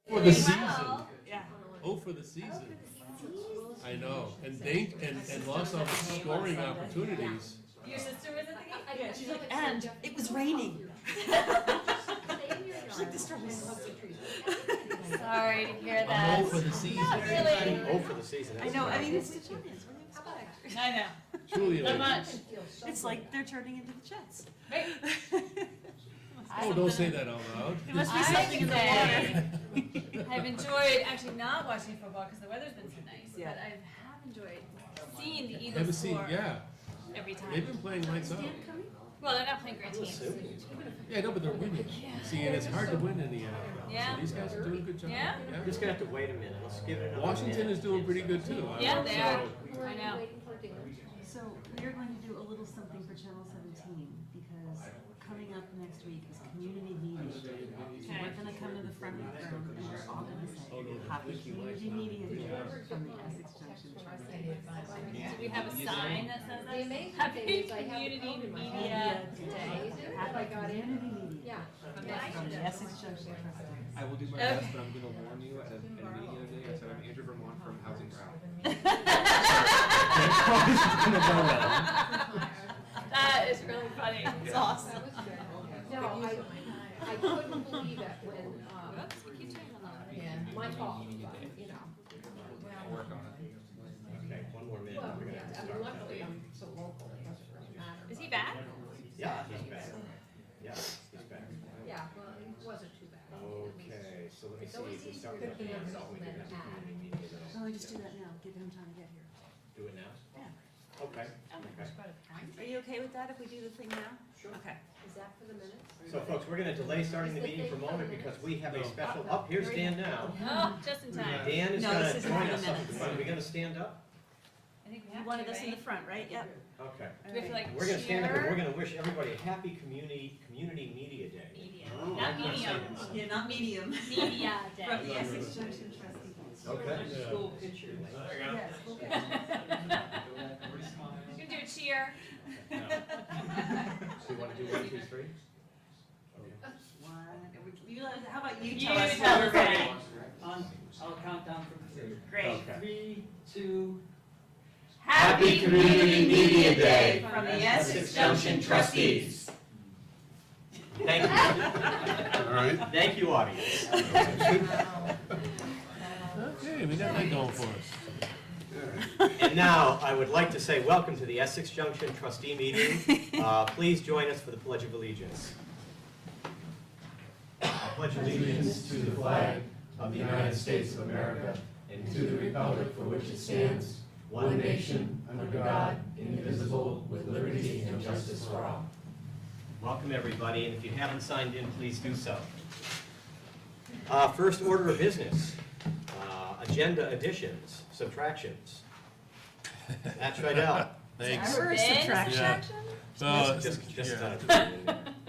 For the season. Yeah. Oh, for the season. I know, and lost all the scoring opportunities. Your sister was at the game? Yeah, she's like, and it was raining. She's like, this storm was so Sorry to hear I'm that. oh for the season. Not really. Oh, for the season. I know, I mean, it's the Champions, what do you expect? I know. Truly Not amazing. much. It's like they're turning into the Jets. Right. Oh, don't say that out loud. It must be I something in the water. I've enjoyed actually not watching football because the weather's been so nice. Yeah. But I have enjoyed seeing the Eagles Haven't seen, score yeah. every time. They've been playing lights out. Well, they're not playing great teams. Yeah, no, but they're winning. See, and it's hard to win in the NFL. Yeah. So these guys are doing a good job. Yeah. We're just gonna have to wait a minute. Let's give it another Washington minute. is doing pretty good too. Yeah, they are. So, I know. So we are going to do a little something for Channel 17 because coming up next week is community media. So we're gonna come to the front of the room and we're all gonna say, Happy Community Media Day from the Essex Junction Trustees. Do we have a sign that says that? The amazing Happy thing is I have Community a phone in my Media Day. Happy Community Media Yeah. from the Essex Junction Trustees. I will do my best, but I'm going to warn you at a meeting the other day. I said I'm Andrew Vermont from Housing Crowd. That is really funny. It's awesome. That was good. No, I couldn't believe it when, Oops, we keep turning them on. my fault, but, you know. I'll work on it. Okay, one more minute. Well, We're gonna yeah, have to I mean, start. luckily I'm so local, it doesn't really matter. Is he back? Yeah, he's back. Yeah, he's back. Yeah, well, it wasn't too bad. Okay, so let me It's see. always Is it easier starting to to be hand on out? We than can have to community media then. So we just do that now, give him time to get here. Do it now? Yeah. Okay. Are you okay with that if we do the thing now? Sure. Okay. Is that for the minutes? So folks, we're gonna delay starting the meeting for a moment because we have a special, here's Dan now. Oh, just in time. Dan is No, gonna this isn't join for the us up minutes. front. Are we gonna stand up? I think we You have wanted to, us in the right? front, right? Yep. Okay. Do we have to like We're gonna stand up and cheer? we're gonna wish everybody a happy community media day. Media. Oh, Not I'm gonna say medium. this. Yeah, not medium. Media From the day. Essex Junction Trustees. Okay. School pictures. Yes, okay. You can do a cheer. So you wanna do 1, 2, 3? How about you You tell us tell how us we're that. ready? I'll count down from 3. Great. Okay. 3, 2. Happy Community Media Day From the Essex Junction Trustees. Thank you. All right. Thank you, audience. Okay, we got that going for us. And now, I would like to say welcome to the Essex Junction Trustee Meeting. Please join us for the Pledge of Allegiance. I pledge Allegiance to the flag of the United States of America and to the republic for which it stands, one nation, under God, indivisible, with liberty and justice for all. Welcome, everybody, and if you haven't signed in, please do so. First order of business, agenda additions, subtractions. That's right, Al. Thanks. First Bin subtraction. So, Just, yeah.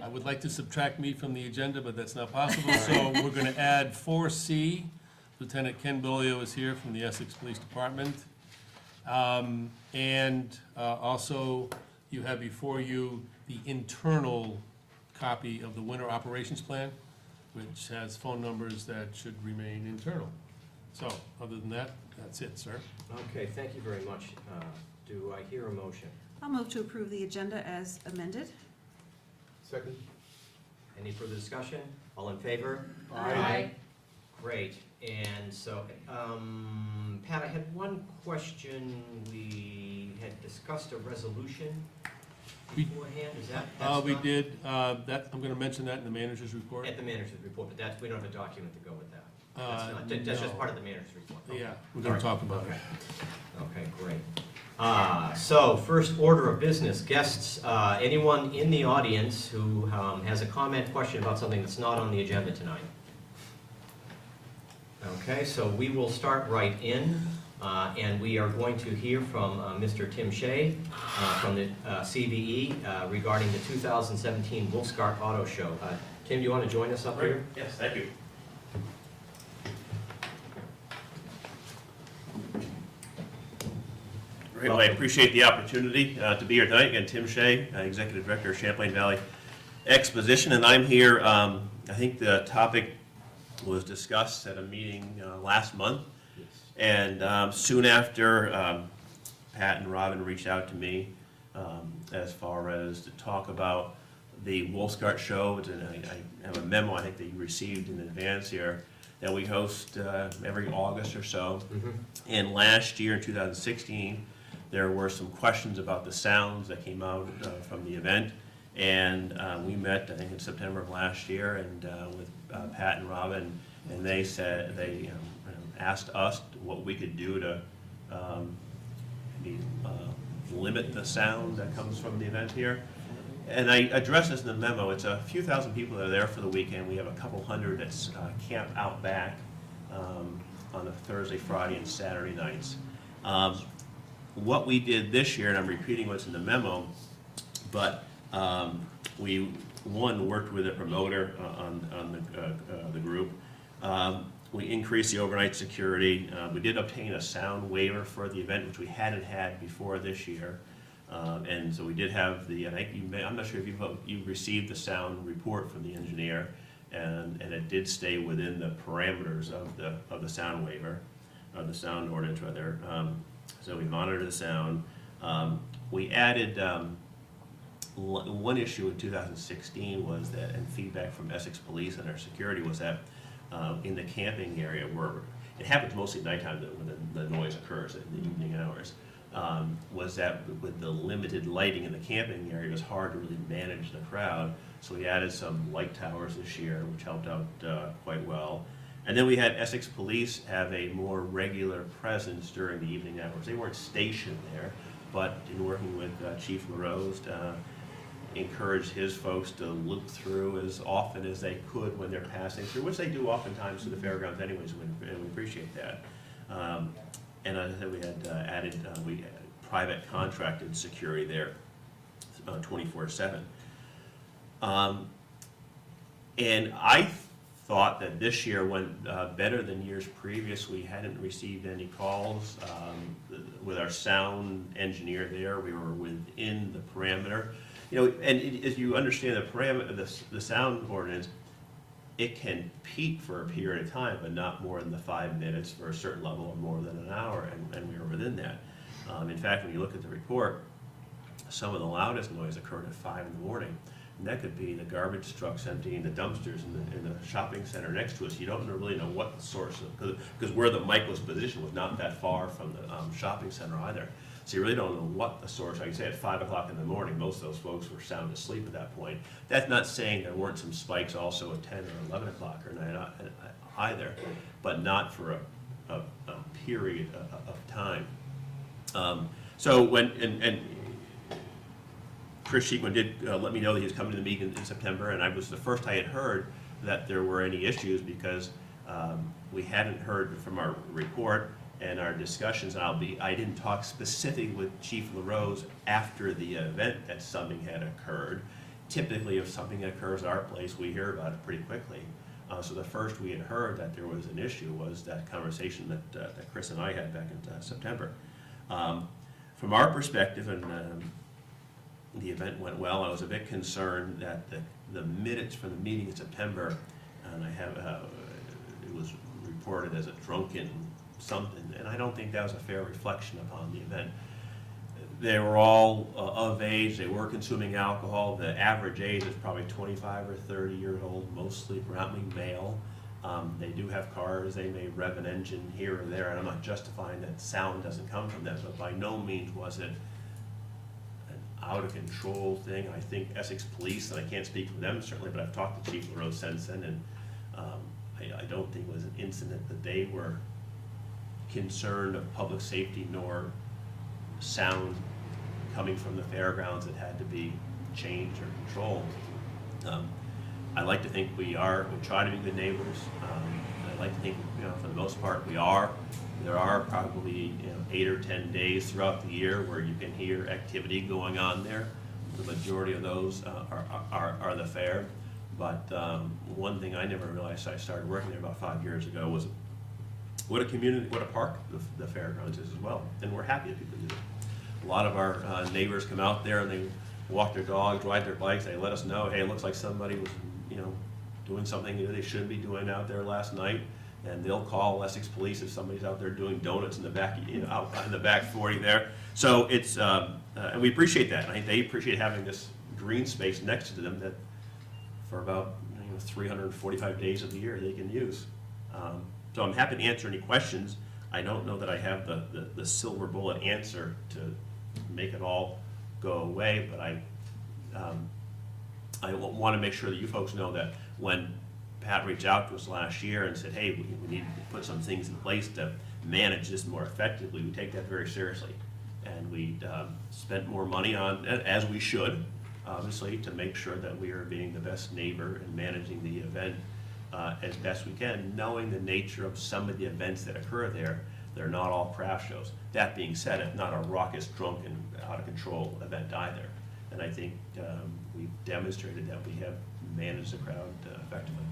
I would like to subtract me from the agenda, but that's not possible, so we're gonna add 4C. Lieutenant Ken Bolio is here from the Essex Police Department. Also, you have before you the internal copy of the winter operations plan, which has phone numbers that should remain internal. So, other than that, that's it, sir. Okay, thank you very much. Do I hear a motion? I'll move to approve the agenda as amended. Second. Any further discussion? All in favor? Aye. Great, and so, Pat, I had one question. We had discussed a resolution beforehand, is that? that's We not- did, that, I'm gonna mention that in the manager's report. At the manager's report, but that's, we don't have a document to go with that. Uh, That's just no. part of the manager's report. Okay. Yeah, we're gonna talk about it. Okay, great. So, first order of business, guests, anyone in the audience who has a comment, question about something that's not on the agenda tonight? Okay, so we will start right in, and we are going to hear from Mr. Tim Shea from the CVE regarding the 2017 Wolfscart Auto Show. Tim, do you want to join us up here? Yes, thank you. Great, well, I appreciate the opportunity to be here tonight. Again, Tim Shea, Executive Director of Champlain Valley Exposition, and I'm here, I think the topic was discussed at a meeting last month. And soon after, Pat and Robin reached out to me as far as to talk about the Wolfscart Show. And I have a memo I think that you received in advance here that we host every August or so. And last year, in 2016, there were some questions about the sounds that came out from the event. And we met, I think, in September of last year, and with Pat and Robin, and they said, they asked us what we could do to limit the sound that comes from the event here. And I addressed this in the memo. It's a few thousand people that are there for the weekend. We have a couple hundred that's camped out back on the Thursday, Friday, and Saturday nights. What we did this year, and I'm repeating what's in the memo, but we, worked with a promoter on the group. We increased the overnight security. We did obtain a sound waiver for the event, which we hadn't had before this year. And so we did have the, and I'm not sure if you received the sound report from the engineer, and it did stay within the parameters of the sound waiver, of the sound ordinance rather. So we monitored the sound. We added, one issue in 2016 was that, and feedback from Essex Police and our security was that in the camping area where it happens mostly at nighttime when the noise occurs in the evening hours, was that with the limited lighting in the camping area, it was hard to really manage the crowd. So we added some light towers this year, which helped out quite well. And then we had Essex Police have a more regular presence during the evening hours. They weren't stationed there, but in working with Chief LaRose, encouraged his folks to loop through as often as they could when they're passing through, which they do oftentimes to the fairgrounds anyways, and we appreciate that. And as I said, we had added private contracted security there 24/7. And I thought that this year went better than years previous. We hadn't received any calls. With our sound engineer there, we were within the parameter. And as you understand the parameter, the sound ordinance, it can peak for a period of time, but not more than the 5 minutes for a certain level or more than an hour, and we were within that. In fact, when you look at the report, some of the loudest noise occurred at 5 in the morning. And that could be the garbage trucks emptying the dumpsters in the shopping center next to us. You don't really know what the source of, because where the mic was positioned was not that far from the shopping center either. So you really don't know what the source. Like you say, at 5 o'clock in the morning, most of those folks were sound asleep at that point. That's not saying there weren't some spikes also at 10 or 11 o'clock or night either, but not for a period of time. So when, and Chris Sheikman did let me know that he was coming to the meeting in September, and I was the first I had heard that there were any issues because we hadn't heard from our report and our discussions. I didn't talk specifically with Chief LaRose after the event that something had occurred. Typically, if something occurs at our place, we hear about it pretty quickly. So the first we had heard that there was an issue was that conversation that Chris and I had back in September. From our perspective, and the event went well, I was a bit concerned that the minutes from the meeting in September, and I have it was reported as a drunken something, and I don't think that was a fair reflection upon the event. They were all of age, they were consuming alcohol. The average age is probably 25 or 30 years old, mostly predominantly male. They do have cars, they may rev an engine here or there, and I'm not justifying that sound doesn't come from them, but by no means was it an out of control thing. I think Essex Police, and I can't speak for them certainly, but I've talked to Chief LaRose since then, and I don't think it was an incident that they were concerned of public safety nor sound coming from the fairgrounds that had to be changed or controlled. I like to think we try to be good neighbors. I like to think, for the most part, we are. There are probably 8 or 10 days throughout the year where you can hear activity going on there. The majority of those are the fair. But one thing I never realized, I started working there about 5 years ago, was what a park the fairgrounds is as well. And we're happy that people do it. A lot of our neighbors come out there and they walk their dogs, ride their bikes, they let us know, hey, it looks like somebody was, doing something they shouldn't be doing out there last night, and they'll call Essex Police if somebody's out there doing donuts in the back, out in the back 40 there. So it's, and we appreciate that. I think they appreciate having this green space next to them that for about 345 days of the year they can use. So I'm happy to answer any questions. I don't know that I have the silver bullet answer to make it all go away, but I want to make sure that you folks know that when Pat reached out to us last year and said, hey, we need to put some things in place to manage this more effectively, we take that very seriously. And we spent more money on, as we should, obviously, to make sure that we are being the best neighbor and managing the event as best we can, knowing the nature of some of the events that occur there. They're not all craft shows. That being said, it's not a raucous, drunken, out of control event either. And I think we've demonstrated that we have managed the crowd effectively.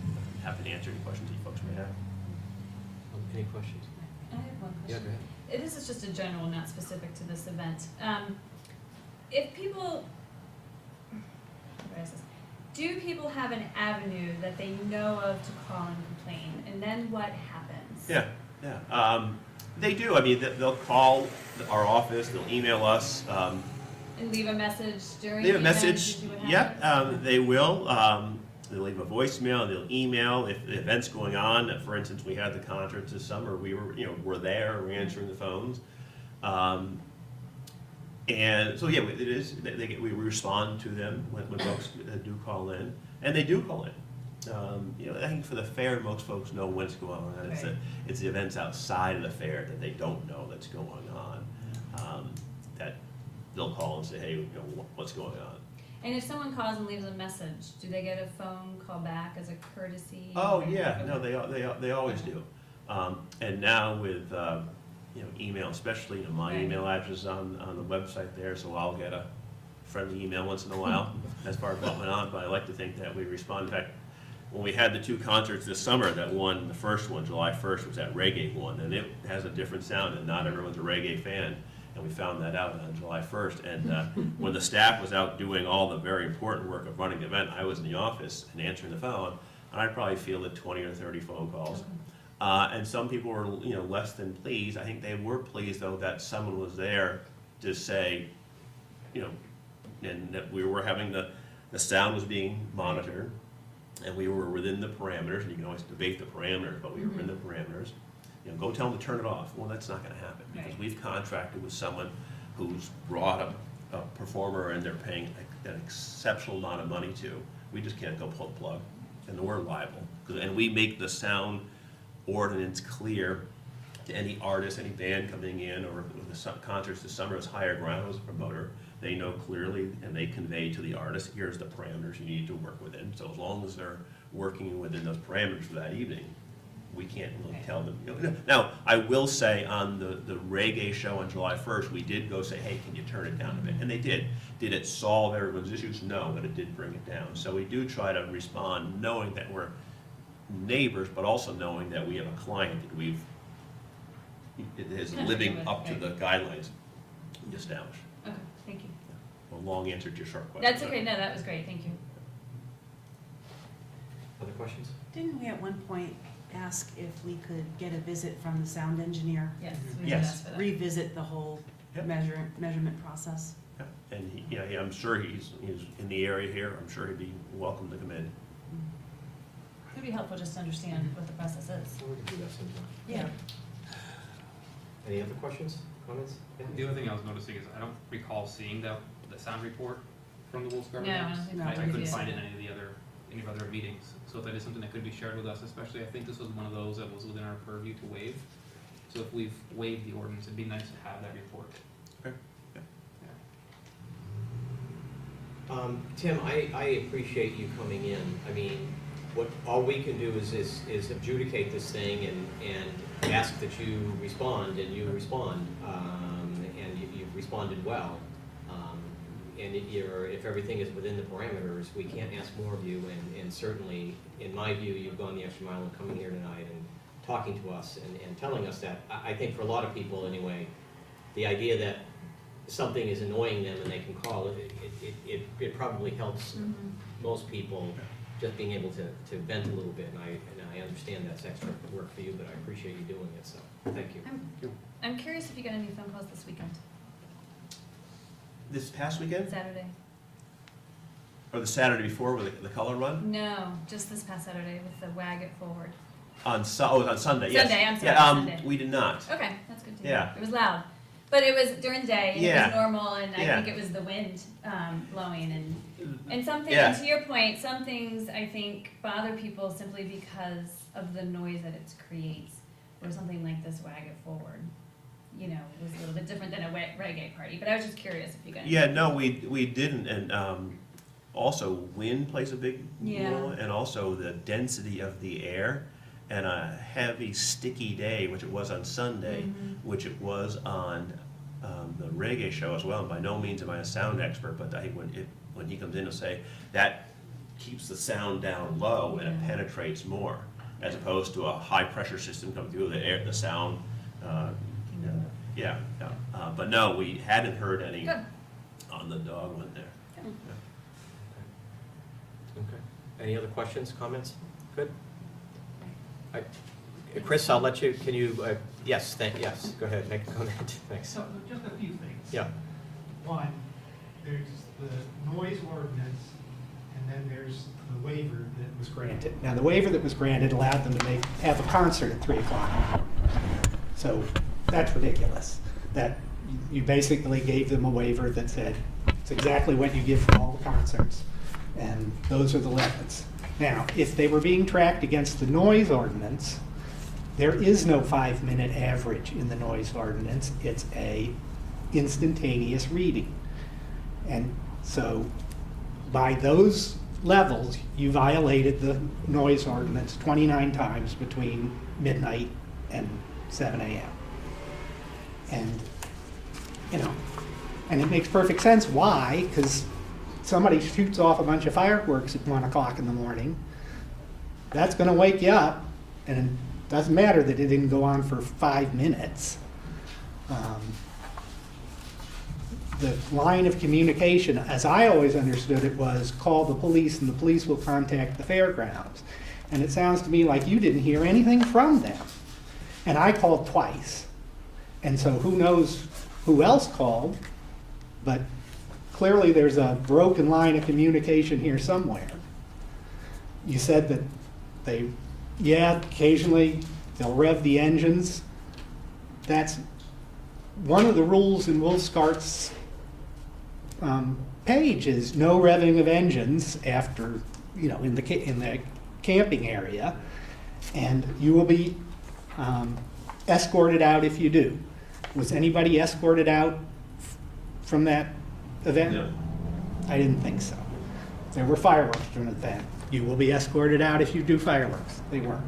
I'm happy to answer any questions that you folks may have. Any questions? I have one Yeah, question. go ahead. This is just a general, not specific to this event. If people, do people have an avenue that they know of to call and complain, and then what happens? Yeah. They do. I mean, they'll call our office, they'll email us. And leave a message during Leave the a event, message, to see what yep, happens? they will. They'll leave a voicemail, they'll email if the event's going on. For instance, we had the concert this summer, we were there, we're answering the phones. And so, yeah, it is, we respond to them when folks do call in, and they do call in. I think for the fair, most folks know what's going on. Right. It's the events outside of the fair that they don't know that's going on, that they'll call and say, hey, what's going on? And if someone calls and leaves a message, do they get a phone call back as a courtesy? Oh, yeah, no, they always do. And now with, email, especially, my Right. email address is on the website there, so I'll get a friendly email once in a while as far as what went on, but I like to think that we respond. In fact, when we had the two concerts this summer, the first one, July 1st, was that reggae one, and it has a different sound, and not everyone's a reggae fan, and we found that out on July 1st. And when the staff was out doing all the very important work of running the event, I was in the office and answering the phone, and I probably fielded 20 or 30 phone calls. And some people were, less than pleased. I think they were pleased, though, that someone was there to say, and that we were having the sound was being monitored, and we were within the parameters, and you can always debate the parameters, but we were in the parameters. Go tell them to turn it off. Well, that's not gonna happen, because Right. we've contracted with someone who's brought a performer, and they're paying an exceptional amount of money to. We just can't go pull the plug, and we're liable. And we make the sound ordinance clear to any artist, any band coming in, or the concerts this summer is Higher Ground as a promoter. They know clearly, and they convey to the artist, here's the parameters you need to work within. So as long as they're working within those parameters for that evening, we can't really tell them. Now, I will say on the reggae show on July 1st, we did go say, hey, can you turn it down a bit? And they did. Did it solve everyone's issues? No, but it did bring it down. So we do try to respond knowing that we're neighbors, but also knowing that we have a client that it is living up to the guidelines we established. Okay, thank you. A long answer to your short question. That's okay, no, that was great, thank you. Other questions? Didn't we at one point ask if we could get a visit from the sound engineer? Yes, we did Yes. ask for that. Revisit the whole Yep. measurement process? Yeah, and I'm sure he's in the area here. I'm sure he'd be welcome to come in. It'd be helpful just to understand what the process is. We can do that sometime. Yeah. Any other questions, comments? Yeah. The other thing I was noticing is I don't recall seeing the sound report from the Wolf's No, Garden. I don't think No, I we couldn't did. find it in any of the other meetings. So if that is something that could be shared with us, especially, I think this was one of those that was within our purview to waive. So if we've waived the ordinance, it'd be nice to have that report. Okay. Yeah. Tim, I appreciate you coming in. I mean, all we can do is adjudicate this thing and ask that you respond, and you respond, and you've responded well. And if everything is within the parameters, we can't ask more of you, and certainly, in my view, you've gone the extra mile in coming here tonight and talking to us and telling us that. I think for a lot of people anyway, the idea that something is annoying them and they can call, it probably helps most people just being able to vent a little bit, and I understand that's extra work for you, but I appreciate you doing it, so, thank you. I'm curious if you got any phone calls this weekend, This past weekend, Saturday? or the Saturday before with the color run? No, just this past Saturday with the Wag It Forward. On Sunday, yes. Sunday, I'm sorry, Yeah, Sunday. we did not. Okay, that's good to hear. Yeah. It was loud, but it was during the day, and it Yeah. was normal, and I Yeah. think it was the wind blowing, and something, Yeah. and to your point, some things I think bother people simply because of the noise that it creates, or something like this Wag It Forward, you know, was a little bit different than a reggae party, but I was just curious if you got. Yeah, no, we didn't, and also wind plays a big Yeah. role, and also the density of the air, and a heavy, sticky day, which it was on Sunday, which it was on the reggae show as well. And by no means am I a sound expert, but I think when he comes in, he'll say that keeps the sound down low and it Yeah. penetrates more, as opposed to a high pressure system coming through the sound. But no, we hadn't heard any Good. on the dog one there. Okay. Any other questions, comments? Good? Chris, I'll let you, can you, yes, yes, go ahead, make a comment, thanks. So, just a few things. Yeah, One, there's the noise ordinance, and then there's the waiver that was granted. Now, the waiver that was granted allowed them to have a concert at 3 o'clock. So that's ridiculous. That you basically gave them a waiver that said, it's exactly what you give for all the concerts, and those are the limits. Now, if they were being tracked against the noise ordinance, there is no 5-minute average in the noise ordinance. It's a instantaneous reading. And so by those levels, you violated the noise ordinance 29 times between midnight and 7 a.m. And, you know, and it makes perfect sense. Why? Because somebody shoots off a bunch of fireworks at 1 o'clock in the morning. That's going to wake you up, and it doesn't matter that it didn't go on for 5 minutes. The line of communication, as I always understood it, was call the police and the police will contact the fairgrounds. And it sounds to me like you didn't hear anything from them. And I called twice. And so who knows who else called, but clearly there's a broken line of communication here somewhere. You said that occasionally they'll rev the engines. That's one of the rules in Wolfskart's page is no revving of engines after, in the camping area, and you will be escorted out if you do. Was anybody escorted out from that event? No. I didn't think so. There were fireworks during the event. You will be escorted out if you do fireworks. They weren't.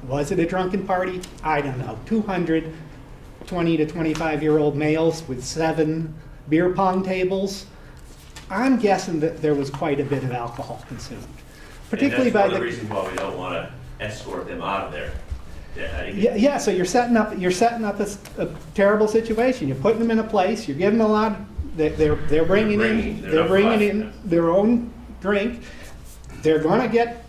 Was it a drunken party? I don't know. 200 20 to 25-year-old males with 7 beer pong tables. I'm guessing that there was quite a bit of alcohol consumed, particularly by And that's one of the reasons why we don't want to escort them out of there. Yeah. So you're setting up a terrible situation. You're putting them in a place. You're giving them a lot. They're bringing in their own drink. They're going to get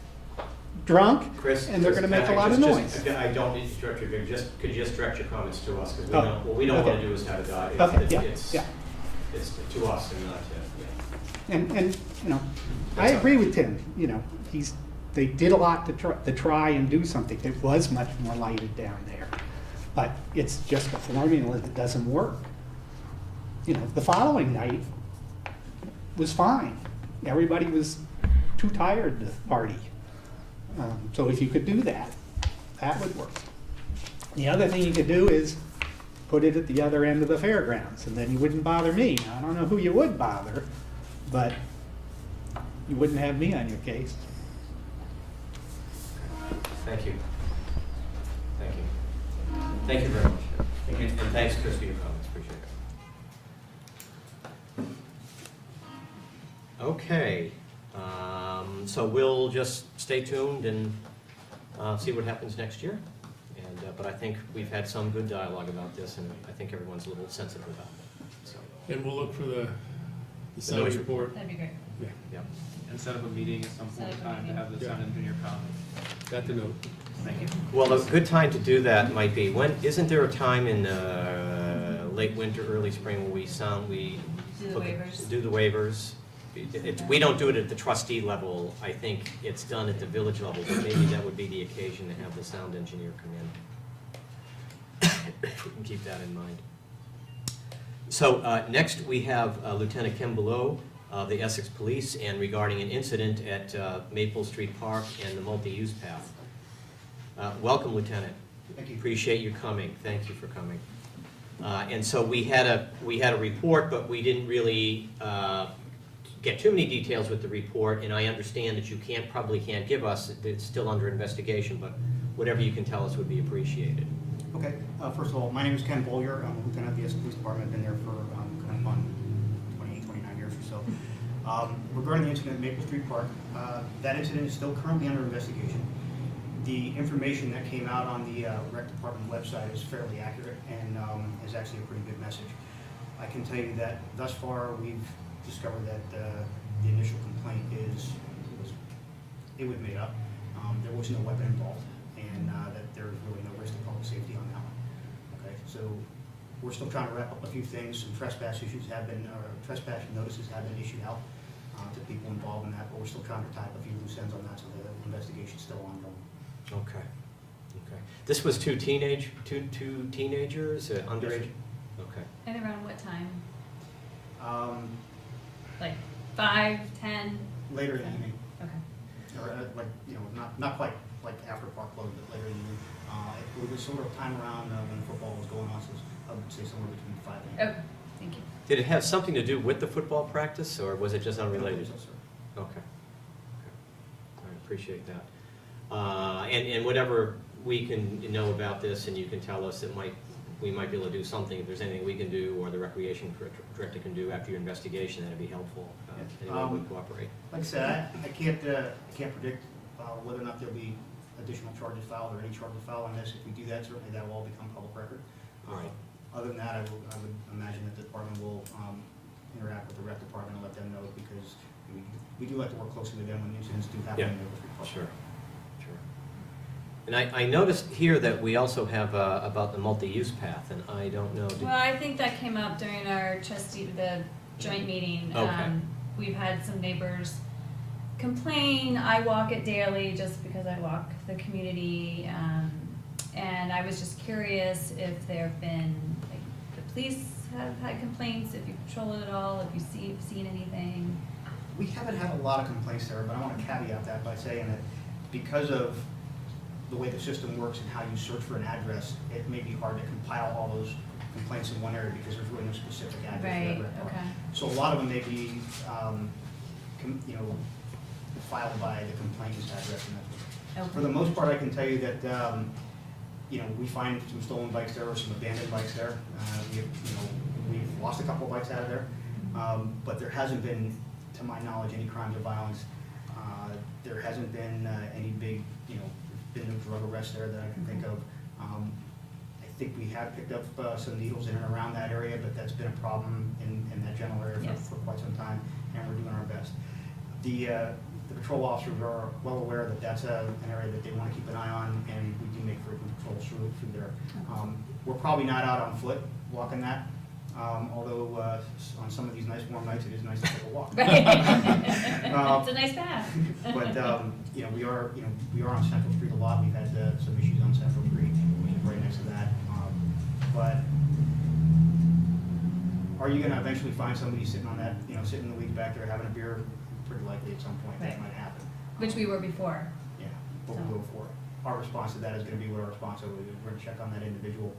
drunk, Chris. and they're going to make a lot of noise. I don't need to direct you, could you just direct your comments to us, because Oh, what we don't want okay. to do is have a dialogue. Okay, yeah. It's to us and not to, And I agree with Tim. They did a lot to try and do something. It was much more lighted down there, but it's just a formula that doesn't work. The following night was fine. Everybody was too tired to party. So if you could do that, that would work. The other thing you could do is put it at the other end of the fairgrounds, and then you wouldn't bother me. Now, I don't know who you would bother, but you wouldn't have me on your case. Thank you. Thank you. Thank you very much. Thank you. And thanks, Chris, for your comments, appreciate it. Okay, so we'll just stay tuned and see what happens next year. And but I think we've had some good dialogue about this, and I think everyone's a little sensitive about it. So, And we'll look for the noise sound report. That'd be great. yeah. And can set up a meeting at some point in Set up a time to meeting. have the sound engineer come. Got the note. Thank you. Well, a good time to do that might be, isn't there a time in late winter, early spring where we Do the waivers. do the waivers? We don't do it at the trustee level, I think it's done at the village level, but maybe that would be the occasion to have the sound engineer come in. We can keep that in mind. So next, we have Lieutenant Ken Below of the Essex Police, and regarding an incident at Maple Street Park and the multi-use path. Welcome, Lieutenant. Thank you. Appreciate you coming. Thank you for coming. And so we had a report, but we didn't really get too many details with the report, and I understand that you probably can't give us, it's still under investigation, but whatever you can tell us would be appreciated. Okay, first of all, my name is Ken Bollier. I'm a lieutenant of the Essex Police Department. I've been there for kind of on 28, 29 years or so. Regarding the incident at Maple Street Park, that incident is still currently under investigation. The information that came out on the rec department website is fairly accurate and is actually a pretty good message. I can tell you that thus far we've discovered that the initial complaint was made up. There was no weapon involved, and that there was really no risk to public safety on that one. Okay, so we're still trying to wrap up a few things. Some trespass trespass notices have been issued out to people involved in that, but we're still trying to tie up a few loose ends on that, so the investigation's still ongoing. Okay. Okay. This was two teenagers, underage? Okay. And around what time? Um, Like 5, 10? Later in the evening, Okay. or like, not quite like after park closed, but later in the evening. It was sort of time around when football was going on, so I would say somewhere between 5 and 8. Okay, thank you. Did it have something to do with the football practice, or was it just unrelated? So, sir. Okay. Okay. All right, appreciate that. And whatever we can know about this, and you can tell us, we might be able to do something, if there's anything we can do, or the recreation director can do after your investigation, that'd be helpful. Anyone would cooperate. Like I said, I can't predict whether or not there'll be additional charges filed or any charges filed on this. If we do that, certainly that will all become public record. All right. Other than that, I would imagine that the department will interact with the rec department and let them know, because we do like to work closely with them when incidents do happen. Yeah, in the Essex Park. Sure. And I noticed here that we also have about the multi-use path, and I don't know. Well, I think that came up during our the joint meeting. Okay. We've had some neighbors complain. I walk it daily just because I walk the community. And I was just curious if there have been, like, the police have had complaints, if you patrol it at all, if you've seen anything. We haven't had a lot of complaints there, but I want to caveat that by saying that because of the way the system works and how you search for an address, it may be hard to compile all those complaints in one area because there's really no specific address. Right, for that okay. So a lot of them may be, filed by the complainant's address. And Okay. for the most part, I can tell you that, we find some stolen bikes there or some abandoned bikes there. We've lost a couple of bikes out of there, but there hasn't been, to my knowledge, any crimes of violence. There hasn't been any big, been no drug arrests there that I can think of. I think we have picked up some needles in and around that area, but that's been a problem in that general area Yes. for quite some time, and we're doing our best. The patrol officers are well aware that that's an area that they want to keep an eye on, and we do make frequent patrols through there. We're probably not out on foot walking that, although on some of these nice warm nights, it is nice to take a walk. Right. It's a nice path. But, we are on Central Street a lot. We've had some issues on Central Street, which is right next to that. But are you gonna eventually find somebody sitting on that, sitting in the weeds back there having a beer? Pretty likely at some point that Right. might happen. Which we were before. Yeah, but we'll go for it. Our response to that is gonna be what our response is. We're gonna check on that individual,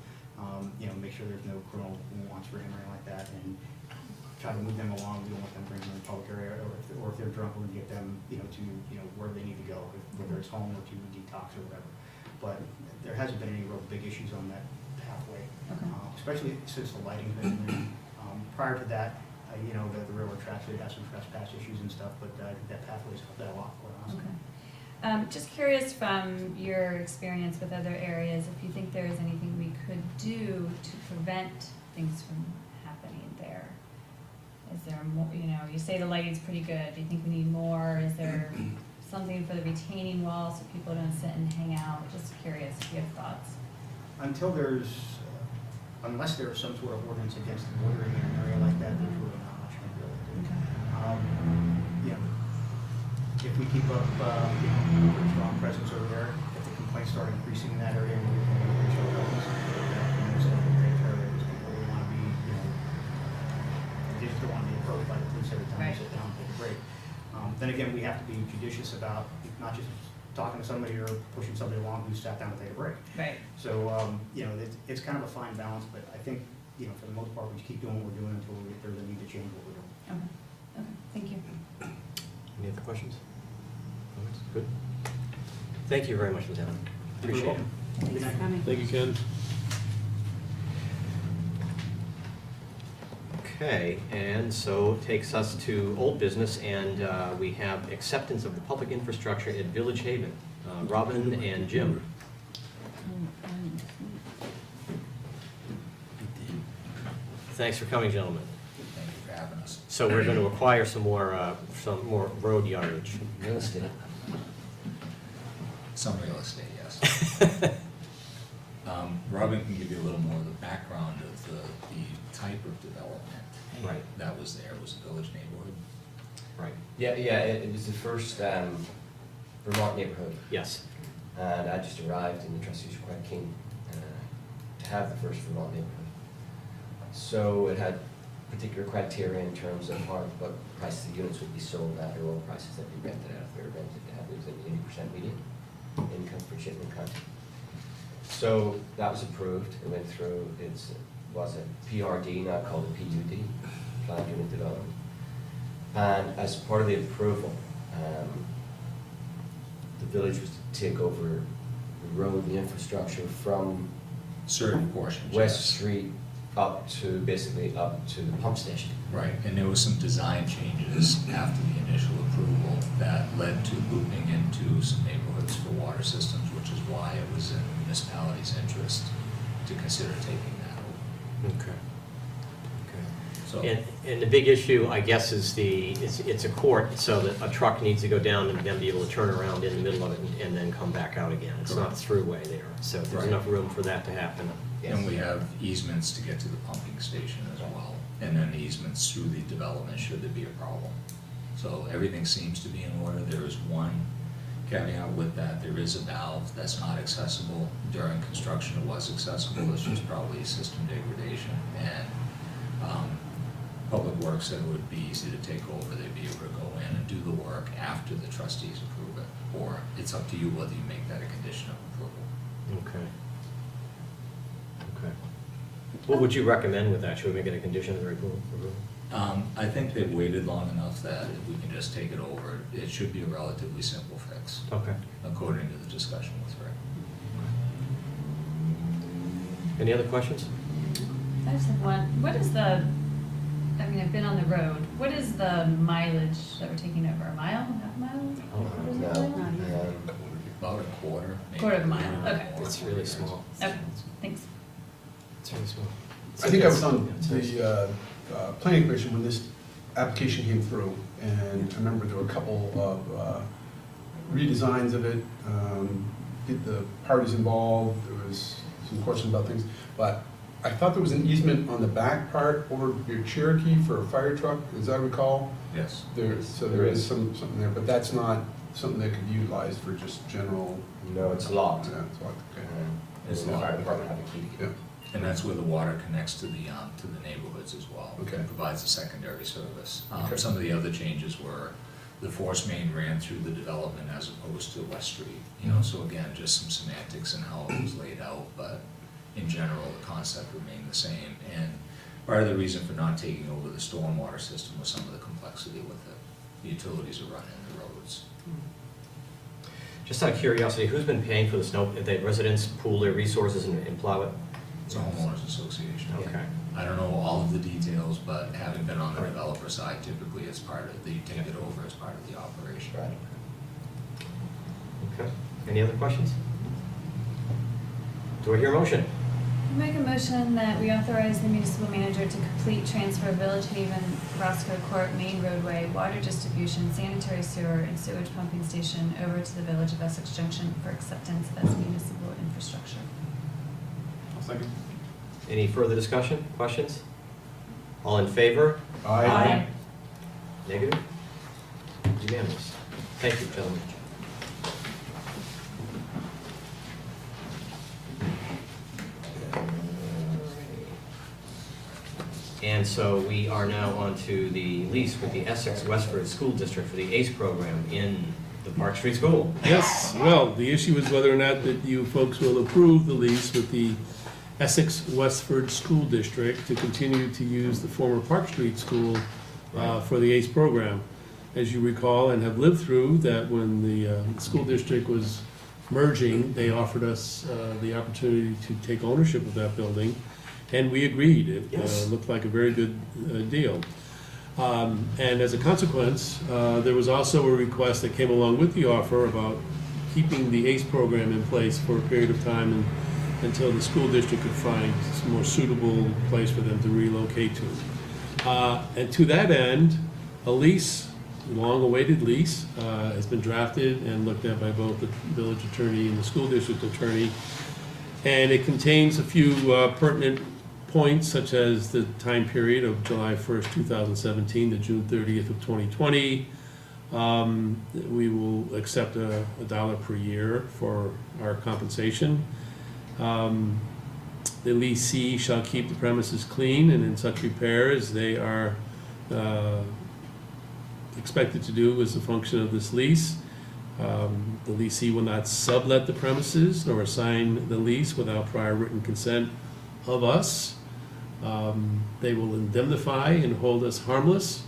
make sure there's no criminal wants for him or anything like that, and try to move them along. We don't want them bringing them in the public area, or if they're drunk, we'll get them, to where they need to go, whether it's home or to detox or whatever. But there hasn't been any real big issues on that pathway, Okay. especially since the lighting's been there. Prior to that, the railroad tracks, they had some trespass issues and stuff, but I think that pathway's helped that a lot, quite honestly. Okay. Just curious from your experience with other areas, if you think there is anything we could do to prevent things from happening there? Is there more, you say the lighting's pretty good, do you think we need more? Is something for the retaining wall so people don't sit and hang out? Just curious if you have thoughts. Until there's, unless there's some sort of ordinance against loitering in an area like that, there's really not much we can really do. You know, if we keep up, you know, a pretty strong presence over there, if the complaints start increasing in that area, and we're going to show presence, then it's going to take care of it, because people don't want to be, you know, they just don't want to be approached by the police every time Right. they sit down and take a break. Then again, we have to be judicious about not just talking to somebody or pushing somebody along who sat down to take a break. Right. So, you know, it's kind of a fine balance, but I think, you know, for the most part, we just keep doing what we're doing until there's a need to change what we're doing. Okay, okay, thank you. Any other questions? Comments? Good. Thank you very much, Lieutenant. Appreciate it. Thanks for coming. Thank you, Ken. Okay, and so takes us to old business, and we have acceptance of the public infrastructure at Village Haven. Robin and Jim. Thanks for coming, gentlemen. Thank you for having us. So we're going to acquire some more road yardage. Real estate. Some real estate, yes. Robin can give you a little more of the background of the type of development. Right. That was there, was a village neighborhood. Right. Yeah, it was the first Vermont neighborhood, Yes. and I just arrived, and the trustees were quite keen to have the first Vermont neighborhood. So it had particular criteria in terms of what prices the units would be sold at, or what prices that we rented at. If they were rented to have, it was an 80% median income for Chittenden County. So that was approved. It went through. It was a PRD, now called a PUD, Planned Unit Development. And as part of the approval, the village was to take over the road and the infrastructure from Certain portions, West yes. Street up to, basically up to the pump station. Right, and there was some design changes after the initial approval that led to looping into some neighborhoods for water systems, which is why it was in the municipality's interest to consider taking that over. Okay. So, And the big issue, I guess, is it's a court, so that a truck needs to go down and then be able to turn around in the middle of it and then come back out again. It's not a throughway there, so there's Right. enough room for that to happen. and we have easements to get to the pumping station as well, and then easements through the development should there be a problem. So everything seems to be in order. There is one caveat with that, there is a valve that's not accessible. During construction, it was accessible, it's just probably system degradation, and, Public Works said it would be easy to take over, they'd be able to go in and do the work after the trustees approve it, or it's up to you whether you make that a condition of approval. Okay. Okay. What would you recommend with that? Should we make it a condition of the approval? I think they've waited long enough that if we can just take it over, it should be a relatively simple fix, Okay. according to the discussion with Rick. Any other questions? I just have one. What is the, I mean, I've been on the road. What is the mileage that we're taking over? A mile, half a mile? What is it, No, a mile? About a quarter, maybe. Quarter of a mile, little okay. more. It's really small. Okay, thanks. It's really small. I think I was on the planning commission when this application came through, and I remember there were a couple of redesigns of it, get the parties involved, there was some questions about things, but I thought there was an easement on the back part over your Cherokee for a fire truck, as I recall. Yes. There is something there, but that's not something that could be utilized for just general. No, it's locked. Yeah, it's locked, okay. It's the fire department have a key to get it. And that's where the water connects to the neighborhoods as well. Okay. And provides a secondary service. Okay. Some of the other changes were the force main ran through the development as opposed to West Street. You know, so again, just some semantics and how it was laid out, but in general, the concept remained the same. And part of the reason for not taking over the stormwater system was some of the complexity with it. The utilities are running the roads. Just out of curiosity, who's been paying for the snow, the residents pool their resources and plow it? It's a homeowners association. Okay. I don't know all of the details, but having been on the developer side, typically it's part of, they take it over as part of the operation. Right. Okay. Any other questions? Do I hear a motion? Make a motion that we authorize the municipal manager to complete transfer of Village Haven, Roscoe Court, Main Roadway, water distribution, sanitary sewer, and sewage pumping station over to the Village of Essex Junction for acceptance as municipal infrastructure. I'll second. Any further discussion, questions? All in favor? Aye. Negative? Unanimous. Thank you, gentlemen. And so we are now on to the lease with the Essex Westford School District for the ACE program in the Park Street School. Yes, well, the issue is whether or not that you folks will approve the lease with the Essex Westford School District to continue to use the former Park Street School for the ACE program. As you recall and have lived through, that when the school district was merging, they offered us the opportunity to take ownership of that building, and we agreed. It looked like a very good deal. And as a consequence, there was also a request that came along with the offer about keeping the ACE program in place for a period of time until the school district could find a more suitable place for them to relocate to. And to that end, a lease, long-awaited lease, has been drafted and looked at by both the village attorney and the school district attorney. And it contains a few pertinent points, such as the time period of July 1st, 2017 to June 30th of 2020. We will accept a $1 per year for our compensation. The leasee shall keep the premises clean and in such repair as they are expected to do as a function of this lease. The leasee will not sublet the premises nor assign the lease without prior written consent of us. They will indemnify and hold us harmless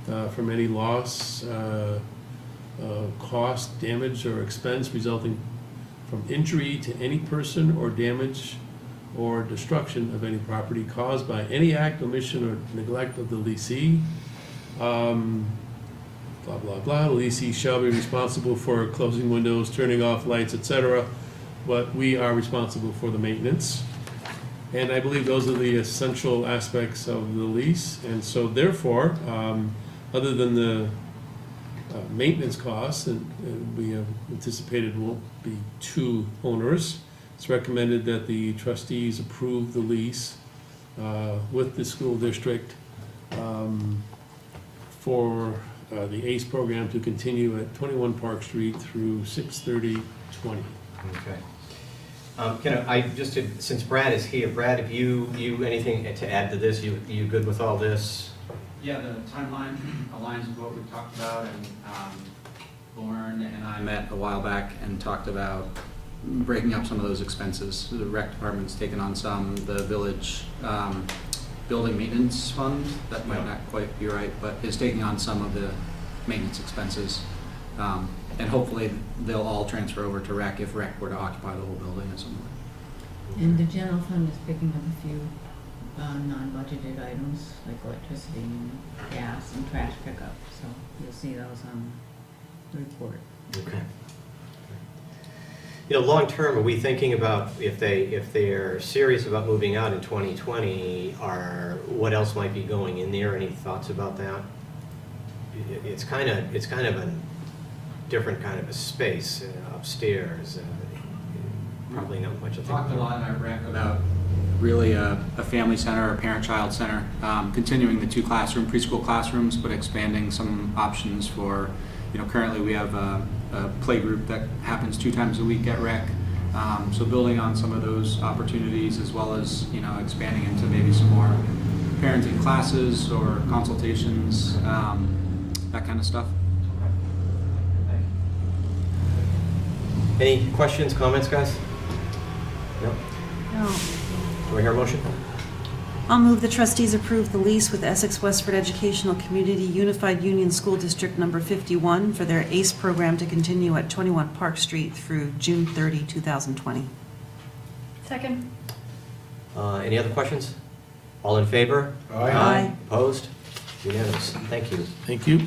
from any loss, cost, damage, or expense resulting from injury to any person or damage or destruction of any property caused by any act, omission, or neglect of the leasee. Blah, blah, blah. The leasee shall be responsible for closing windows, turning off lights, etc., but we are responsible for the maintenance. And I believe those are the essential aspects of the lease. And so therefore, other than the maintenance costs, and we have anticipated won't be too onerous, it's recommended that the trustees approve the lease with the school district for the ACE program to continue at 21 Park Street through 6/30/20. Okay. Since Brad is here, Brad, have you anything to add to this? You good with all this? Yeah, the timeline aligns with what we've talked about, and Lauren and I met a while back and talked about breaking up some of those expenses. The rec department's taken on some, the village building maintenance fund, that might not quite be right, but is taking on some of the maintenance expenses. And hopefully they'll all transfer over to rec if rec were to occupy the whole building at some point. And the general fund is picking up a few non-budgeted items like electricity and gas and trash pickup, so you'll see those on the report. Okay. Long term, are we thinking about if they're serious about moving out in 2020, what else might be going in there? Any thoughts about that? It's kind of a different kind of a space upstairs. Probably not much. Talked a lot at rec about really a family center or parent-child center, continuing the 2 preschool classrooms, but expanding some options for, currently we have a play group that happens 2 times a week at rec. So building on some of those opportunities, as well as, expanding into maybe some more parenting classes or consultations, that kind of stuff. Any questions, comments, guys? No? No. Do I hear a motion? I'll move the trustees approve the lease with Essex Westford Educational Community Unified Union School District Number 51 for their ACE program to continue at 21 Park Street through June 30, 2020. Second. Any other questions? All in favor? Aye. Aye. Opposed? Unanimous. Thank you. Thank you.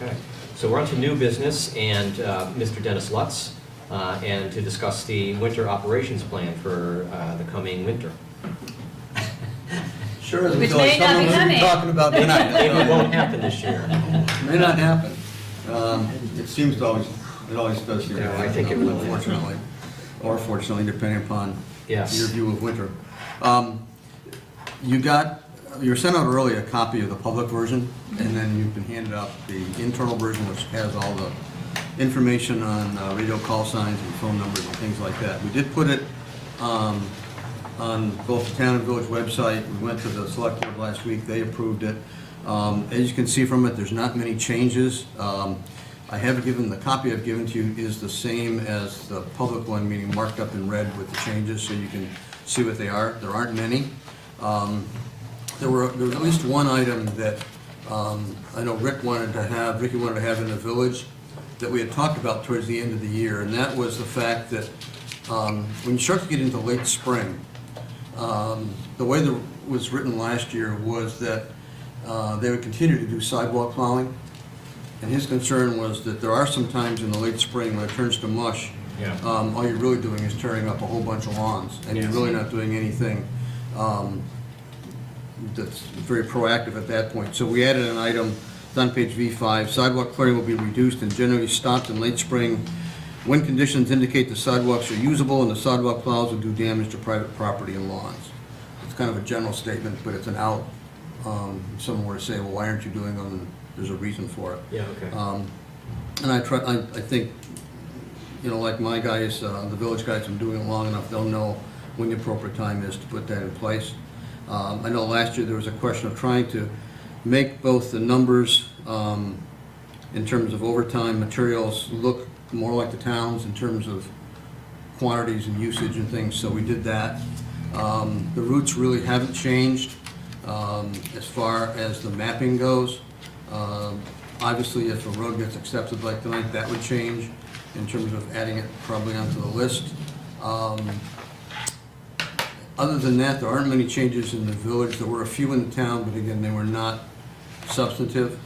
Okay. So we're on to new business, and Mr. Dennis Lutz and to discuss the winter operations plan for the coming winter. Sure doesn't Which feel like may not someone be we're coming. talking about Maybe tonight. it won't happen this year. May not happen. It seems to always, it always does here. Yeah, I think it will. Unfortunately, or fortunately, depending upon Yes. your view of winter. You were sent out early a copy of the public version, and then you've been handed out the internal version, which has all the information on radio call signs and phone numbers and things like that. We did put it on both the town and village website. We went to the select board last week, they approved it. As you can see from it, there's not many changes. I have given, the copy I've given to you is the same as the public one, meaning marked up in red with the changes, so you can see what they are. There aren't many. There was at least one item that I know Ricky wanted to have in the village that we had talked about towards the end of the year, and that was the fact that when you start to get into late spring, the way that it was written last year was that they would continue to do sidewalk plowing. And his concern was that there are some times in the late spring when it turns to mush, all you're really doing is tearing up a whole bunch of lawns, and you're really not doing anything that's very proactive at that point. So we added an item, it's on page V5, sidewalk clearing will be reduced and generally stopped in late spring when conditions indicate the sidewalks are usable and the sidewalk plows will do damage to private property and lawns. It's kind of a general statement, but it's an out. If someone were to say, well, why aren't you doing them? And there's a reason for it. Yeah, okay. And I think, you know, like my guys, the village guys, I'm doing it long enough, they'll know when the appropriate time is to put that in place. I know last year there was a question of trying to make both the numbers in terms of overtime materials look more like the towns in terms of quantities and usage and things, so we did that. The routes really haven't changed as far as the mapping goes. Obviously, if a road gets accepted like tonight, that would change in terms of adding it probably onto the list. Other than that, there aren't many changes in the village. There were a few in the town, but again, they were not substantive,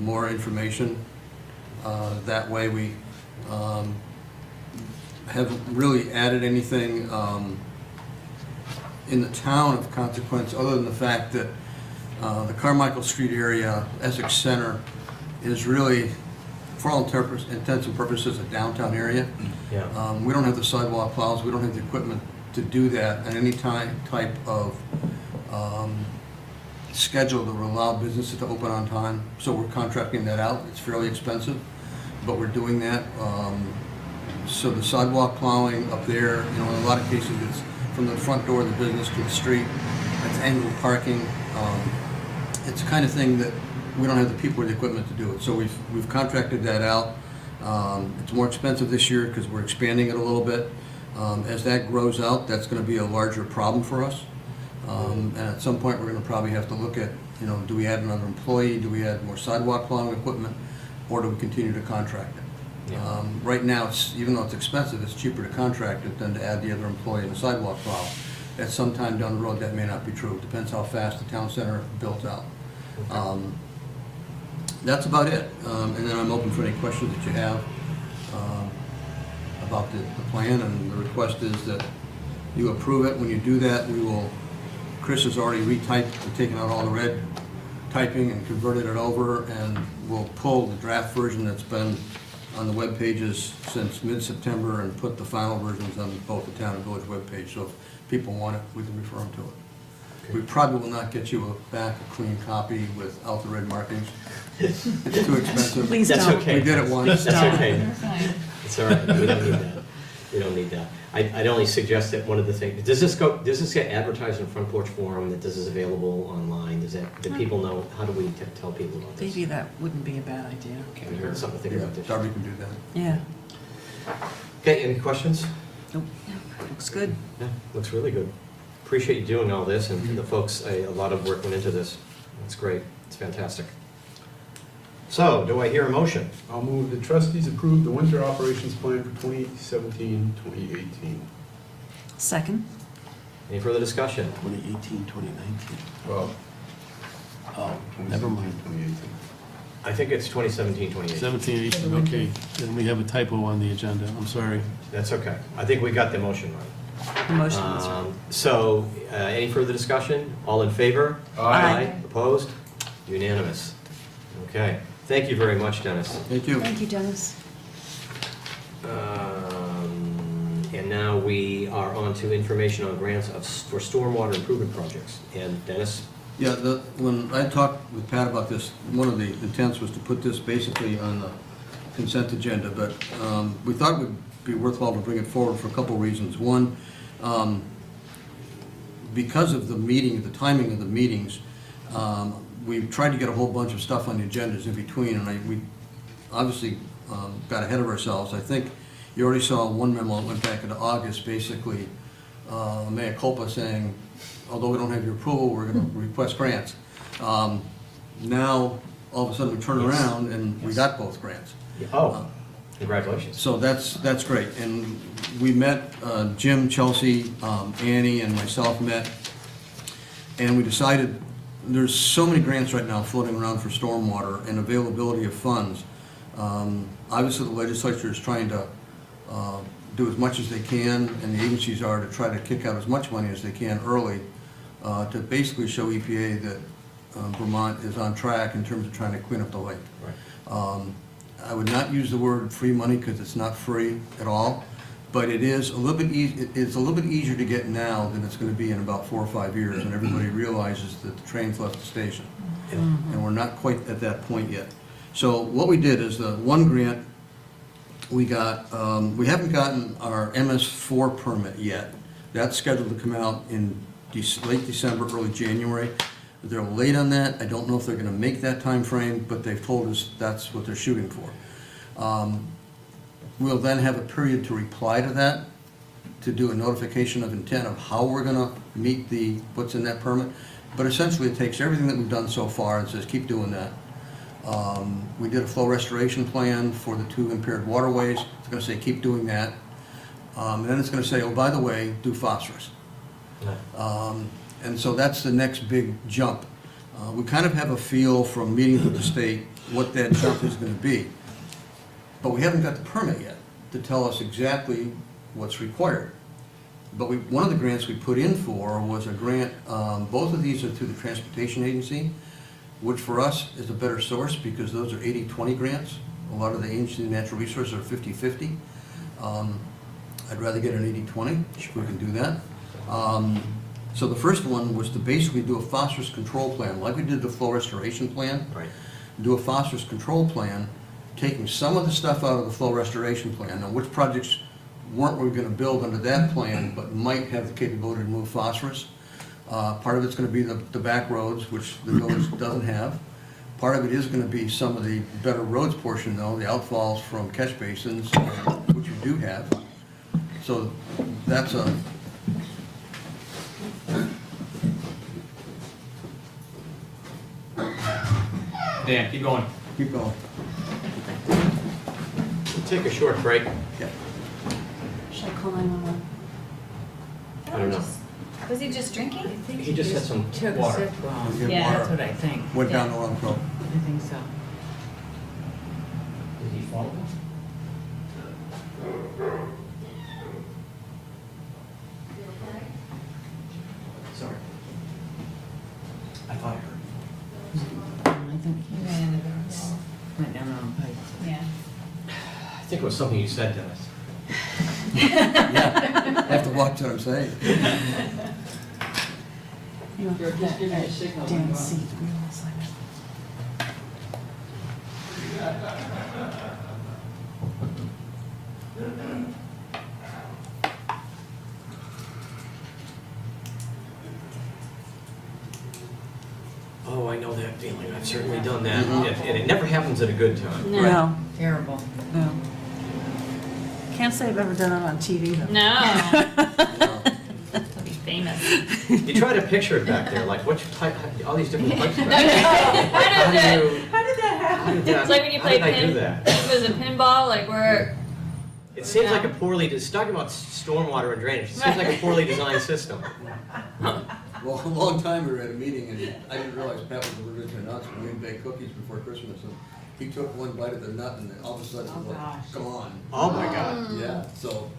more information. That way, we haven't really added anything in the town of consequence, other than the fact that the Carmichael Street area, Essex Center, is really, for all intents and purposes, a downtown area. Yeah. We don't have the sidewalk plows, we don't have the equipment to do that, and any type of schedule that will allow businesses to open on time. So we're contracting that out. It's fairly expensive, but we're doing that. So the sidewalk plowing up there, you know, in a lot of cases, it's from the front door of the business to the street. It's angled parking. It's the kind of thing that we don't have the people or the equipment to do it. So we've contracted that out. It's more expensive this year because we're expanding it a little bit. As that grows out, that's going to be a larger problem for us. And at some point, we're going to probably have to look at, you know, do we add another employee? Do we add more sidewalk plowing equipment? Or do we continue to contract it? Yeah. Right now, even though it's expensive, it's cheaper to contract it than to add the other employee in the sidewalk plow. At some time down the road, that may not be true. It depends how fast the town center built out. That's about it. And then I'm open for any questions that you have about the plan, and the request is that you approve it. When you do that, Chris has already retyped and taken out all the red typing and converted it over, and we'll pull the draft version that's been on the web pages since mid-September and put the final versions on both the town and village web page. So if people want it, we can refer them to it. We probably will not get you back a clean copy without the red markings. It's too expensive. Please That's don't. okay. We did it once. That's okay. They're fine. It's all right, we don't need that. We don't need that. I'd only suggest that one of the things, does this get advertised in Front Porch Forum, that this is available online? Do people know, how do we tell people about this? Maybe that wouldn't be a bad idea. Okay, we heard something to think Yeah, about this. Darby can do that. Yeah, Okay, any questions? looks good. Yeah, looks really good. Appreciate you doing all this, and the folks, a lot of work went into this. That's great, it's fantastic. So, do I hear a motion? I'll move the trustees approve the winter operations plan for 2017, 2018. Second? Any further discussion? 2018, 2019. Well, Oh, never mind. 2018. I think it's 2017, 2018. 17, 18, okay. Then we have a typo on the agenda, I'm sorry. That's okay. I think we got the motion right. The motion was right. So, any further discussion? All in favor? Aye. Opposed? Unanimous. Okay. Thank you very much, Dennis. Thank you. Thank you, Dennis. And now we are on to information on grants for stormwater improvement projects. And Dennis? Yeah, when I talked with Pat about this, one of the intents was to put this basically on the consent agenda, but we thought it would be worthwhile to bring it forward for a couple reasons. One, because of the meeting, the timing of the meetings, we tried to get a whole bunch of stuff on the agendas in between, and we obviously got ahead of ourselves. I think you already saw one memo that went back into August, basically, mea culpa, saying, although we don't have your approval, we're going to request grants. Now, all of a sudden, we turn around and we got both grants. Oh, congratulations. So that's great. And we met, Jim, Chelsea, Annie, and myself met, and we decided there's so many grants right now floating around for stormwater and availability of funds. Obviously, the legislature is trying to do as much as they can, and the agencies are to try to kick out as much money as they can early to basically show EPA that Vermont is on track in terms of trying to clean up the lake. Right. I would not use the word free money because it's not free at all, but it is a little bit it's a little bit easier to get now than it's going to be in about 4 or 5 years, and everybody realizes that the train's left the station, and we're not quite at that point yet. So what we did is the one grant we got, we haven't gotten our MS4 permit yet. That's scheduled to come out in late December, early January. They're late on that. I don't know if they're going to make that time frame, but they've told us that's what they're shooting for. We'll then have a period to reply to that, to do a notification of intent of how we're going to meet what's in that permit. But essentially, it takes everything that we've done so far and says, keep doing that. We did a flow restoration plan for the 2 impaired waterways. It's going to say, keep doing that. And then it's going to say, oh, by the way, do phosphorus. And so that's the next big jump. We kind of have a feel from meetings with the state what that jump is going to be. But we haven't got the permit yet to tell us exactly what's required. But one of the grants we put in for was a grant, both of these are through the Transportation Agency, which for us is a better source because those are 80-20 grants. A lot of the agency and natural resources are 50-50. I'd rather get an 80-20 if we can do that. So the first one was to basically do a phosphorus control plan, like we did the flow restoration plan. Right. Do a phosphorus control plan, taking some of the stuff out of the flow restoration plan. Now, which projects weren't we going to build under that plan, but might have the capability to move phosphorus? Part of it's going to be the back roads, which the village doesn't have. Part of it is going to be some of the better roads portion, though, the outfalls from catch basins, which we do have. So that's a... Dan, keep going. Keep going. We'll take a short break. Yeah. Should I call 911? I don't know. Was he just drinking? He just had some Took a water. sip wrong. Get Yeah, water. that's what I think. Went down Yeah. the wrong throat. I think so. Did he fall? Sorry. I thought I heard. I think he Ran into the wall. went down the wrong pipe. Yeah. I think it was something you said, Dennis. Yeah, I have to watch what I'm saying. You want Here, just give me a signal. Dan, see, we all sign it. Oh, I know that feeling. I've certainly done that. And it never happens at a good time. No, Terrible. no. Can't say I've ever done it on TV, though. No. He'll be famous. You try to picture it back there, like what type, all these different pipes. No, back there. how did you? How did that happen? It's like when you play How did I do pin. that? Was it pinball? Like we're. It seems Yeah. like a poorly, it's talking about stormwater and drainage, it seems like a poorly designed system. Well, a long time we were at a meeting, and I didn't realize Pat was allergic to nuts, and we baked cookies before Christmas, and he took one bite of the nut, and then all of a sudden, it was like, gone. Oh, my God. Yeah, so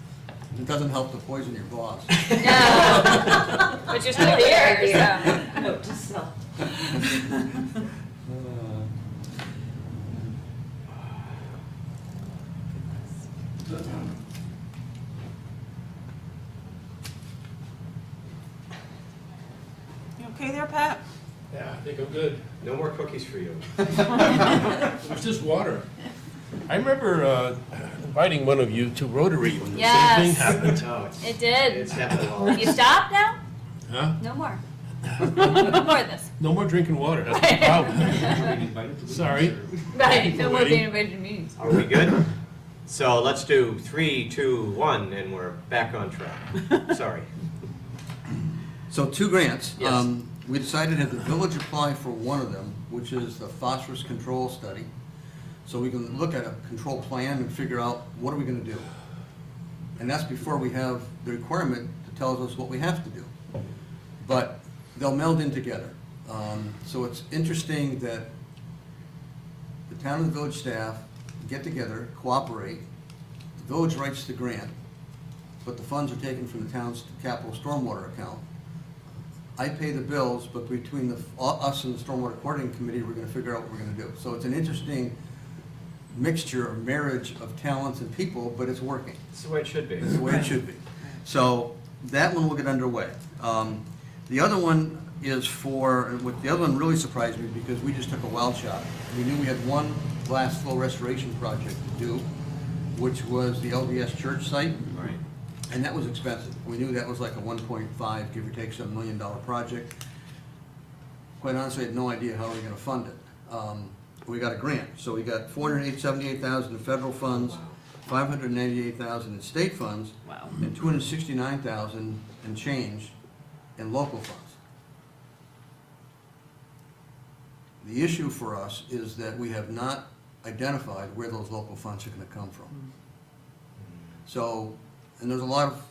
it doesn't help to poison your boss. Yeah. But you're still here, so. Note to self. You okay there, Pat? Yeah, I think I'm good. No more cookies for you. It was just water. I remember inviting one of you to Rotary when the Yes. same thing happened. Oh, It did. It's happened a lot. You stopped now? Huh? No more. No more of this. No more drinking water, that's the problem. Sorry. Right, no more Waiting. being invited to meetings. Are we good? So let's do 3, 2, 1, and we're back on track. Sorry. So 2 grants. Yes. We decided to have the village apply for one of them, which is the phosphorus control study. So we can look at a control plan and figure out what are we gonna do. And that's before we have the requirement that tells us what we have to do. But they'll meld in together. So it's interesting that the town and the village staff get together, cooperate, the village writes the grant, but the funds are taken from the town's capital stormwater account. I pay the bills, but between us and the stormwater coordinating committee, we're gonna figure out what we're gonna do. So it's an interesting mixture or marriage of talents and people, but it's working. It's the way it should be. It's the way it should be. So that one will get underway. The other one is the other one really surprised me because we just took a wild shot. We knew we had one blast flow restoration project to do, which was the LDS church site. Right. And that was expensive. We knew that was like a 1.5, give or take, some $1 million project. Quite honestly, I had no idea how we were gonna fund it. We got a grant, so we got $478,000 in federal funds, $598,000 in state funds, Wow. and $269,000 and change in local funds. The issue for us is that we have not identified where those local funds are gonna come from. So, and there's a lot of,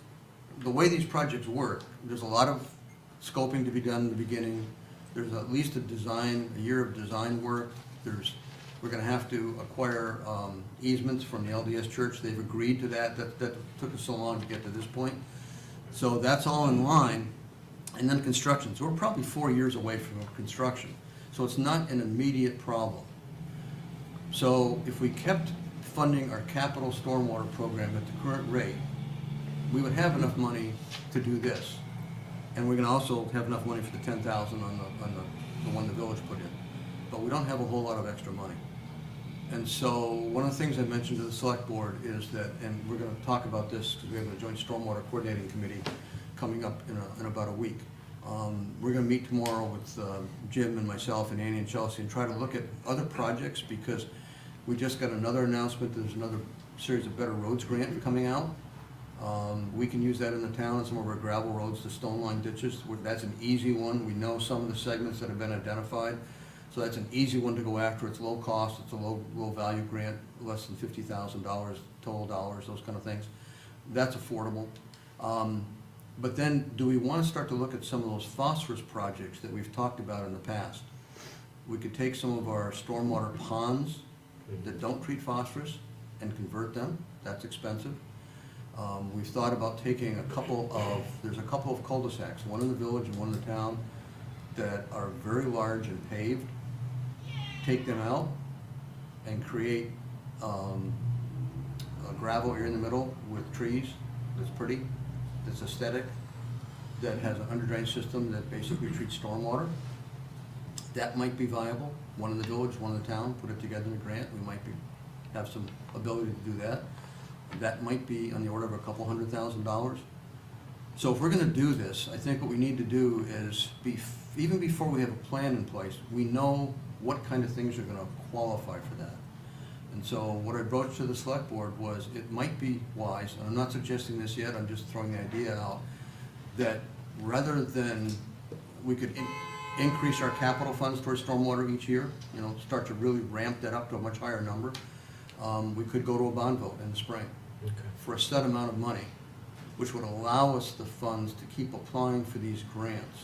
the way these projects work, there's a lot of scoping to be done in the beginning. There's at least a year of design work. We're gonna have to acquire easements from the LDS church. They've agreed to that. That took us so long to get to this point. So that's all in line. And then construction. So we're probably 4 years away from construction. So it's not an immediate problem. So if we kept funding our capital stormwater program at the current rate, we would have enough money to do this. And we're gonna also have enough money for the 10,000 on the one the village put in. But we don't have a whole lot of extra money. And so one of the things I mentioned to the select board is that, and we're gonna talk about this because we have a joint stormwater coordinating committee coming up in about a week. We're gonna meet tomorrow with Jim and myself and Annie and Chelsea and try to look at other projects because we just got another announcement, there's another series of Better Roads grant coming out. We can use that in the town and some of our gravel roads to stone line ditches. That's an easy one. We know some of the segments that have been identified. So that's an easy one to go after. It's low cost, it's a low value grant, less than $50,000 total dollars, those kind of things. That's affordable. But then, do we want to start to look at some of those phosphorus projects that we've talked about in the past? We could take some of our stormwater ponds that don't treat phosphorus and convert them. That's expensive. We've thought about taking there's a couple of cul-de-sacs, one in the village and one in the town, that are very large and paved. Take them out and create a gravel area in the middle with trees that's pretty, that's aesthetic, that has an under-drain system that basically treats stormwater. That might be viable. One in the village, one in the town, put it together in a grant. We might have some ability to do that. That might be on the order of a couple $100,000. So if we're gonna do this, I think what we need to do is, even before we have a plan in place, we know what kind of things are gonna qualify for that. And so what I broached to the select board was, it might be wise, and I'm not suggesting this yet, I'm just throwing the idea out, that rather than, we could increase our capital funds towards stormwater each year, start to really ramp that up to a much higher number, we could go to a bond vote in the spring for a set amount of money, which would allow us the funds to keep applying for these grants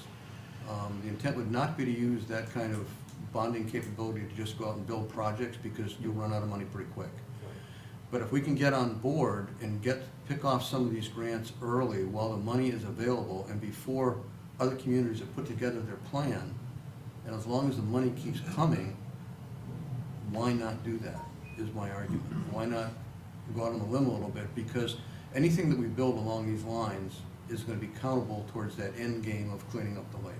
The intent would not be to use that kind of bonding capability to just go out and build projects, because you'll run out of money pretty quick. But if we can get on board and pick off some of these grants early while the money is available and before other communities have put together their plan, and as long as the money keeps coming, why not do that, is my argument. Why not go out on a limb a little bit? Because anything that we build along these lines is gonna be countable towards that end game of cleaning up the lake.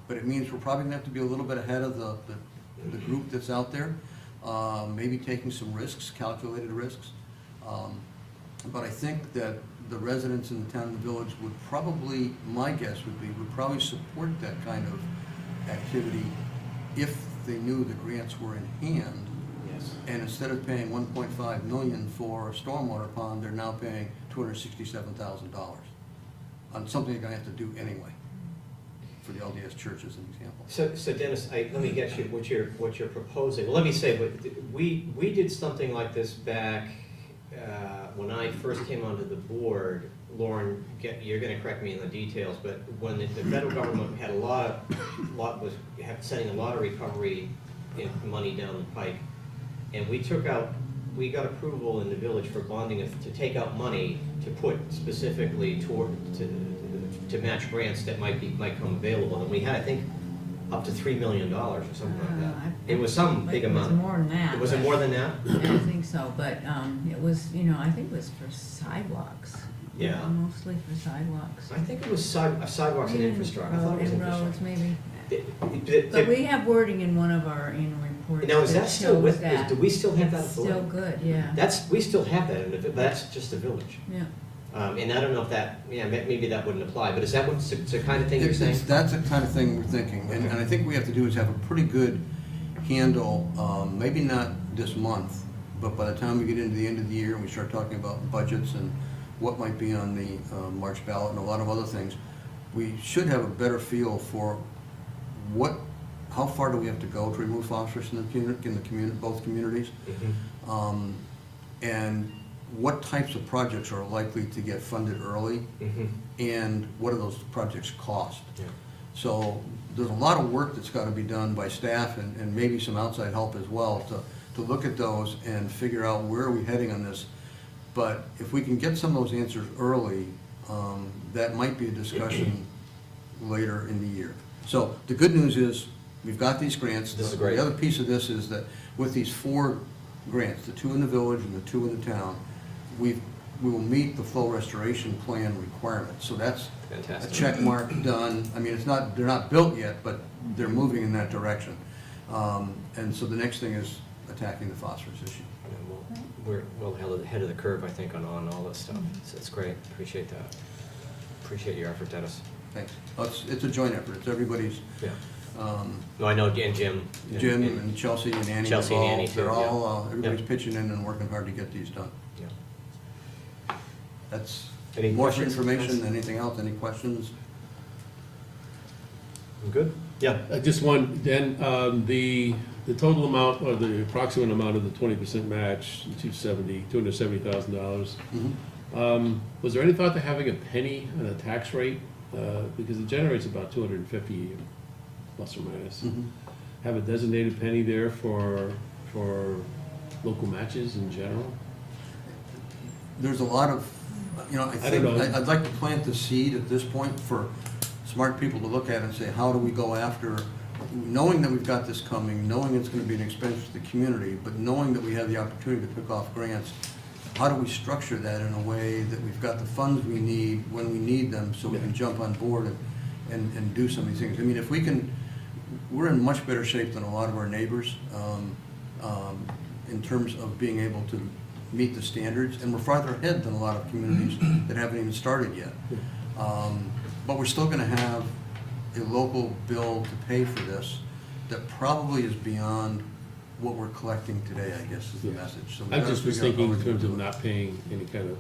But it means we're probably gonna have to be a little bit ahead of the group that's out there, maybe taking some risks, calculated risks. But I think that the residents in the town and the village would probably, my guess would probably support that kind of activity if they knew the grants were in hand. Yes. And instead of paying $1.5 million for a stormwater pond, they're now paying $267,000 on something they're gonna have to do anyway, for the LDS church as an example. So Dennis, let me get you what you're proposing. Well, let me say, we did something like this back when I first came onto the board. Lauren, you're going to correct me in the details, but when the federal government had was sending a lot of recovery money down the pike, and we got approval in the village for bonding to take out money to put specifically to match grants that might come available, and we had, I think, up to $3 million or something like that. It was some big amount. It was more than that. Was it more than that? I don't think so, but it was, I think it was for sidewalks. Yeah. Mostly for sidewalks. I think it was sidewalks and infrastructure. I thought it was And roads, infrastructure. maybe. But we have wording in one of our annual reports. Now, is that still shows with, that. do we still have that It's authority? still good, yeah. We still have that, but that's just the village. Yeah. And I don't know if maybe that wouldn't apply, but is that what's the kind of thing you're saying? That's the kind of thing we're thinking, and I think what we have to do is have a pretty good handle, maybe not this month, but by the time we get into the end of the year and we start talking about budgets and what might be on the March ballot and a lot of other things, we should have a better feel for how far do we have to go to remove phosphorus in both communities, and what types of projects are likely to get funded early, and what do those projects cost. Yeah. So there's a lot of work that's got to be done by staff and maybe some outside help as well to look at those and figure out where are we heading on this. But if we can get some of those answers early, that might be a discussion later in the year. So the good news is we've got these grants. This is great. The other piece of this is that with these 4 grants, the 2 in the village and the 2 in the town, we will meet the flow restoration plan requirements. So that's Fantastic. a check mark done. I mean, they're not built yet, but they're moving in that direction. And so the next thing is attacking the phosphorus issue. We're well ahead of the curve, I think, on all this stuff. It's great. Appreciate that. Appreciate your effort, Dennis. Thanks. It's a joint effort. It's everybody's. Yeah. No, I know, and Jim. And Chelsea and Annie. Chelsea and Annie, too, They're yeah. all, everybody's Yeah. pitching in and working hard to get these done. Yeah. That's Any more questions? information than anything else. Any questions? I'm good? Yeah. Just one, Dan, the total amount, or the approximate amount of the 20% match, $270,000. Was there any thought to having a penny on a tax rate? Because it generates about 250 plus or minus. Have a designated penny there for local matches in general? There's a lot of, I don't know. I'd like to plant the seed at this point for smart people to look at and say, how do we go after, knowing that we've got this coming, knowing it's going to be an expense to the community, but knowing that we have the opportunity to pick off grants, how do we structure that in a way that we've got the funds we need when we need them, so we can jump on board and do some of these things. I mean, if we can, we're in much better shape than a lot of our neighbors in terms of being able to meet the standards, and we're farther ahead than a lot of communities that haven't even started yet. But we're still going to have a local bill to pay for this that probably is beyond what we're collecting today, I guess, is the message. So we I gotta just was figure out thinking how in we're terms gonna of do it. not paying any kind of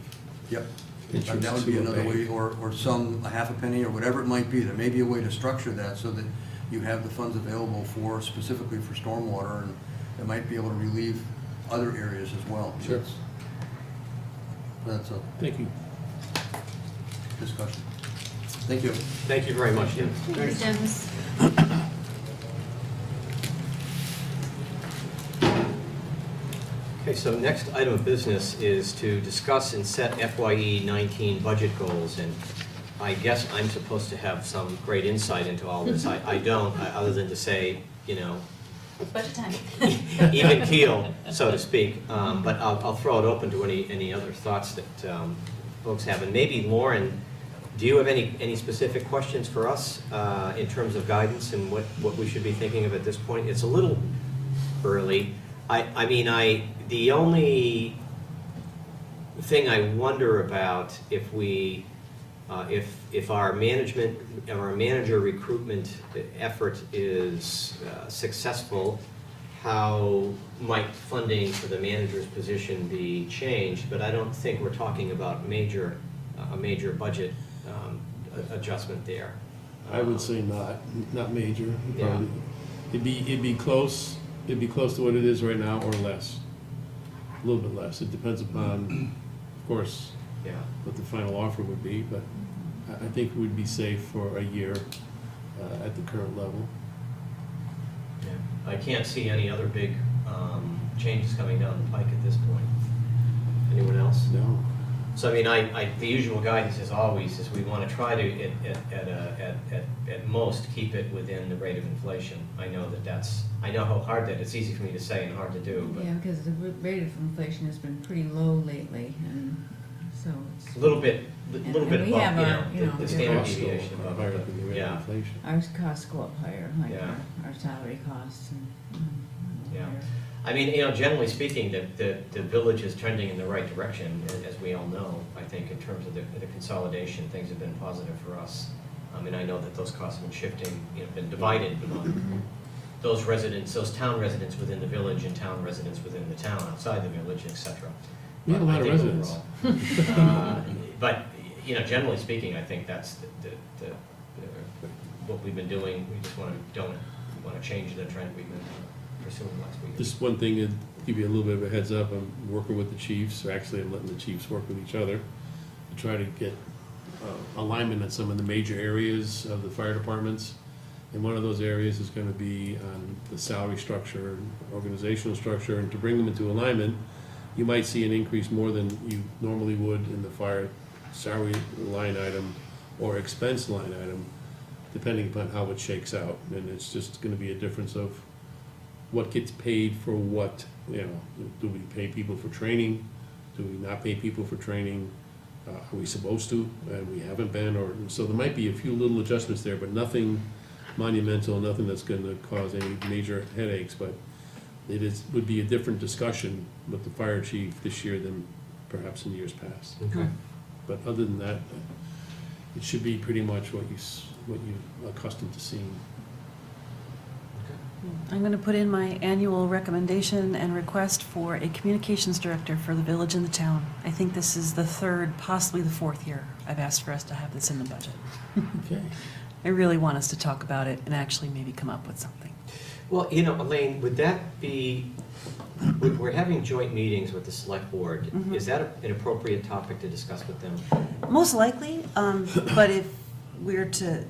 Yep. interest That would be to a another way, bank. or a half a penny, or whatever it might be. There may be a way to structure that so that you have the funds available specifically for stormwater, and it might be able to relieve other areas as well. Sure. That's a Thank you. discussion. Thank you. Thank you very much, Tim. Thanks, Dennis. Okay, so next item of business is to discuss and set FYE 19 budget goals, and I guess I'm supposed to have some great insight into all this. I don't, other than to say, you know, It's budget time. even keel, so to speak. But I'll throw it open to any other thoughts that folks have. And maybe Lauren, do you have any specific questions for us in terms of guidance and what we should be thinking of at this point? It's a little early. The only thing I wonder about if we, if our manager recruitment effort is successful, how might funding for the manager's position be changed? But I don't think we're talking about a major budget adjustment there. I would say not major. Yeah. Probably. It'd be close to what it is right now or less. A little bit less. It depends upon, of course, Yeah. what the final offer would be, but I think we'd be safe for a year at the current level. I can't see any other big changes coming down the pike at this point. Anyone else? No. So the usual guidance as always is we want to try to at most keep it within the rate of inflation. I know how hard that, it's easy for me to say and hard to do, but Yeah, because the rate of inflation has been pretty low lately, and so it's. a little bit And above, we have our, the standard Costs go deviation up above. higher than the rate of Yeah. inflation. Our costs go up higher, like Yeah. our salary costs and. Yeah. higher. Generally speaking, the village is trending in the right direction, as we all know. I think in terms of the consolidation, things have been positive for us. I know that those costs have been shifting, been divided among those residents, those town residents within the village and town residents within the town, outside the village, et cetera. We have a But lot I of think residents. overall- But, generally speaking, I think that's what we've been doing. We just don't want to change the trend we've been pursuing the last week. Just one thing to give you a little bit of a heads up, I'm working with the chiefs, or actually I'm letting the chiefs work with each other to try to get alignment on some of the major areas of the fire departments. And one of those areas is gonna be on the salary structure, and organizational structure, and to bring them into alignment, you might see an increase more than you normally would in the fire salary line item or expense line item, depending upon how it shakes out. And it's just gonna be a difference of what gets paid for what, do we pay people for training? Do we not pay people for training? Are we supposed to? And we haven't been, so there might be a few little adjustments there, but nothing monumental, nothing that's gonna cause any major headaches, but would be a different discussion with the fire chief this year than perhaps in years past. Okay. But other than that, it should be pretty much what you're accustomed to seeing. I'm going to put in my annual recommendation and request for a communications director for the village and the town. I think this is the third, possibly the fourth year I've asked for us to have this in the budget. Okay. I really want us to talk about it and actually maybe come up with something. Well, Elaine, would that be, we're having joint meetings with the select board. Mhm. Is that an appropriate topic to discuss with them? Most likely, but if we're to,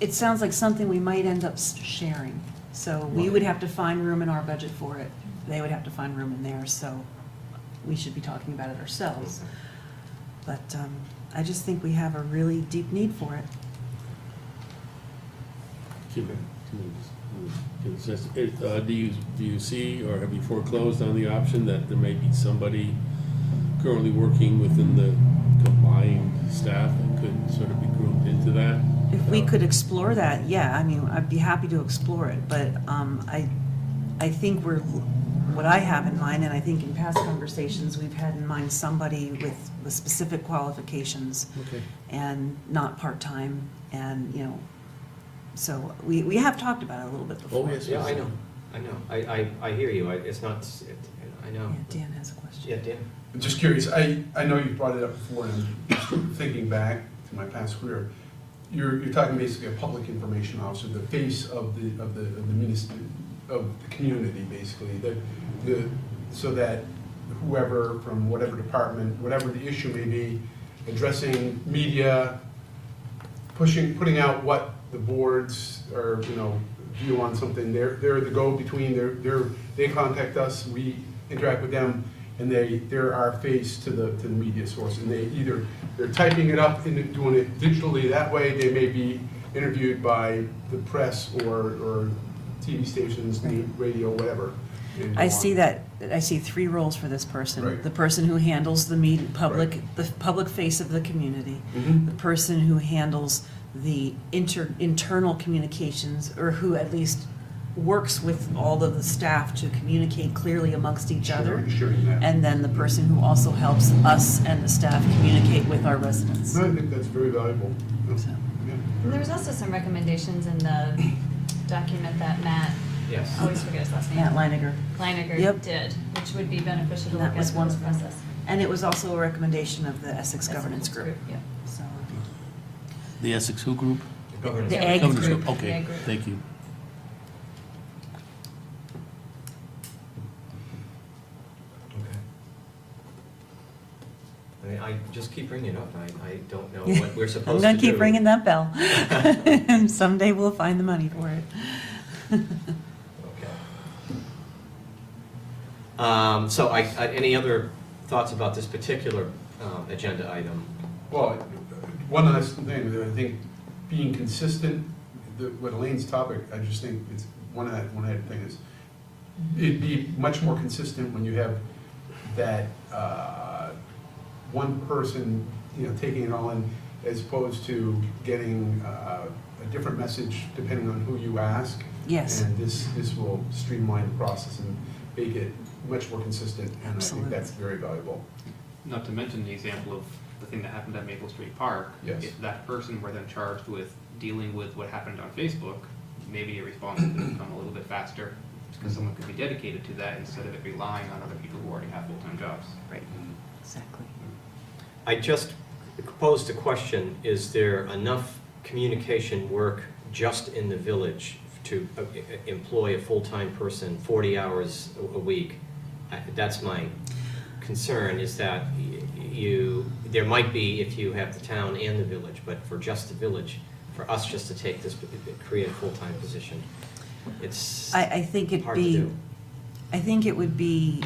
it sounds like something we might end up sharing. So we would have to find room in our budget for it. They would have to find room in theirs, so we should be talking about it ourselves. But I just think we have a really deep need for it. Do you see, or have you foreclosed on the option that there may be somebody currently working within the combined staff that could sort of be grouped into that? If we could explore that, yeah, I'd be happy to explore it, but I think what I have in mind, and I think in past conversations, we've had in mind somebody with specific qualifications Okay. and not part-time, and, so we have talked about it a little bit before. Oh, yes. Yeah, I know. I hear you. It's not, I know. Yeah, Dan has a question. Yeah, Dan? I'm just curious, I know you've brought it up before, and I'm just thinking back to my past career. You're talking basically a public information officer, the face of the community, basically, so that whoever from whatever department, whatever the issue may be, addressing media, putting out what the boards are, view on something. They're the go-between, they contact us, we interact with them, and they're our face to the media source. And they're typing it up and doing it digitally that way. They may be interviewed by the press or TV stations, radio, whatever. and I go see on. that, I see three roles for this person. Right. The person who handles the the public face of the community. Mhm. The person who handles the internal communications, or who at least works with all of the staff to communicate clearly amongst each other. Sharing that. And then the person who also helps us and the staff communicate with our residents. No, I think that's very valuable. So. Yeah. And there was also some recommendations in the document that Matt, Yes. I always forget his last name. Matt Leiniger. Leiniger Yep. did, which would be beneficial to And that look was at one this of them. process. And it was also a recommendation of the Essex Governance Group. Yeah. So, The Essex who group? Governance. The Ag Governance Group. Okay, Ag group. thank you. Okay. I just keep bringing it up. I don't know what we're supposed I'm to gonna do. keep ringing that bell. And someday we'll find the money for it. Okay. So any other thoughts about this particular agenda item? Well, one last thing, that I think being consistent, with Elaine's topic, I just think it's, one added thing is, it'd be much more consistent when you have that, one person, taking it all in, as opposed to getting, a different message depending on who you ask. Yes. And this will streamline the process and make it much more consistent, and Absolutely. I think that's very valuable. Not to mention the example of the thing that happened at Maple Street Park. Yes. If that person were then charged with dealing with what happened on Facebook, maybe a response could come a little bit faster, because someone could be dedicated to that instead of it relying on other people who already have full-time jobs. Right, exactly. I just posed a question, is there enough communication work just in the village to employ a full-time person 40 hours a week? That's my concern, is that there might be if you have the town and the village, but for just the village, for us just to take this, create a full-time position, it's I think it'd hard to be, do. I think it would be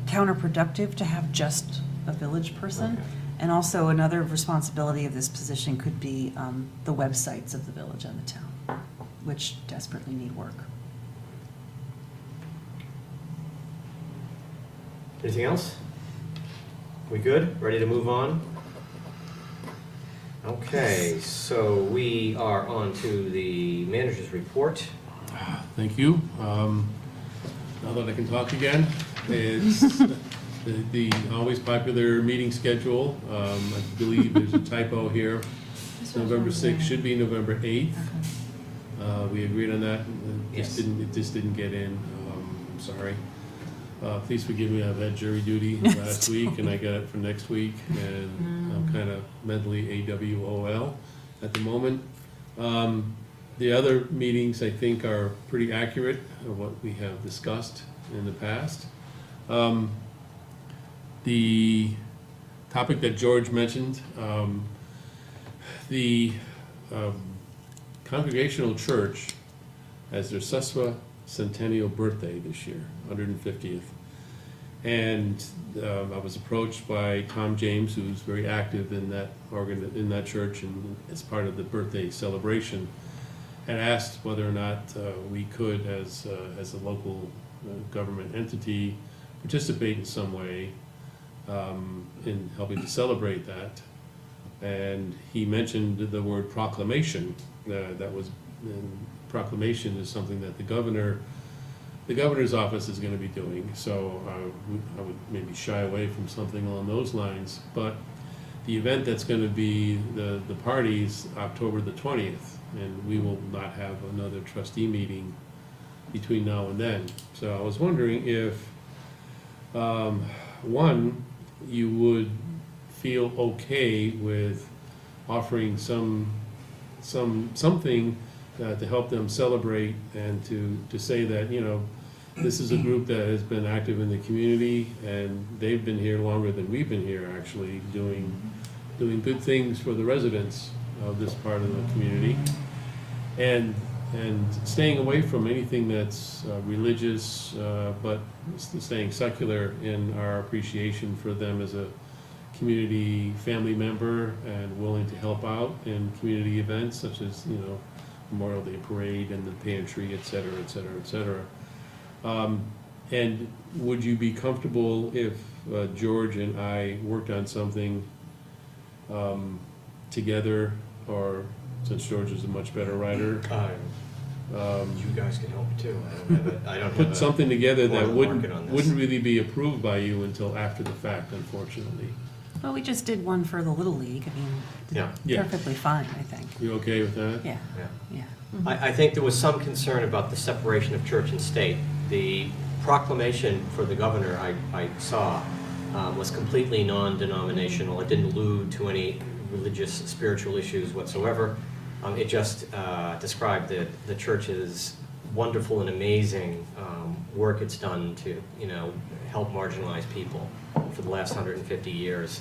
counterproductive to have just a village person. Okay. And also another responsibility of this position could be the websites of the village and the town, which desperately need work. Anything else? We good? Ready to move on? Okay, so we are on to the manager's report. Thank you. Now that I can talk again, it's the always popular meeting schedule. I believe there's a typo here. November 6th should be November 8th. We agreed on that. Yes. It just didn't get in. I'm sorry. Please forgive me, I've had jury duty last week, and I got it for next week, and I'm kind of mentally AWOL at the moment. The other meetings, I think, are pretty accurate of what we have discussed in the past. The topic that George mentioned, the Congregational Church has their sesquicentennial birthday this year, 150th. And I was approached by Tom James, who's very active in that church and as part of the birthday celebration, and asked whether or not we could, as a local government entity, participate in some way in helping to celebrate that. And he mentioned the word proclamation. Proclamation is something that the governor's office is going to be doing. So I would maybe shy away from something along those lines. But the event that's going to be the party's October the 20th, and we will not have another trustee meeting between now and then. So I was wondering if, one, you would feel okay with offering something to help them celebrate, and to say that, this is a group that has been active in the community, and they've been here longer than we've been here, actually, doing good things for the residents. of this part of the community. And staying away from anything that's religious, but staying secular in our appreciation for them as a community family member and willing to help out in community events such as, Memorial Day Parade and the pantry, et cetera, et cetera, et cetera. And would you be comfortable if George and I worked on something together, or since George is a much better writer? You guys can help too. I don't have Put something together that formal market on this. wouldn't really be approved by you until after the fact, unfortunately. Well, we just did one for the Little League. I mean, Yeah. Yeah. perfectly fine, I think. You okay with that? Yeah, Yeah. yeah. I think there was some concern about the separation of church and state. The proclamation for the governor I saw was completely non-denominational. It didn't allude to any religious, spiritual issues whatsoever. It just described the church's wonderful and amazing work it's done to, help marginalized people for the last 150 years,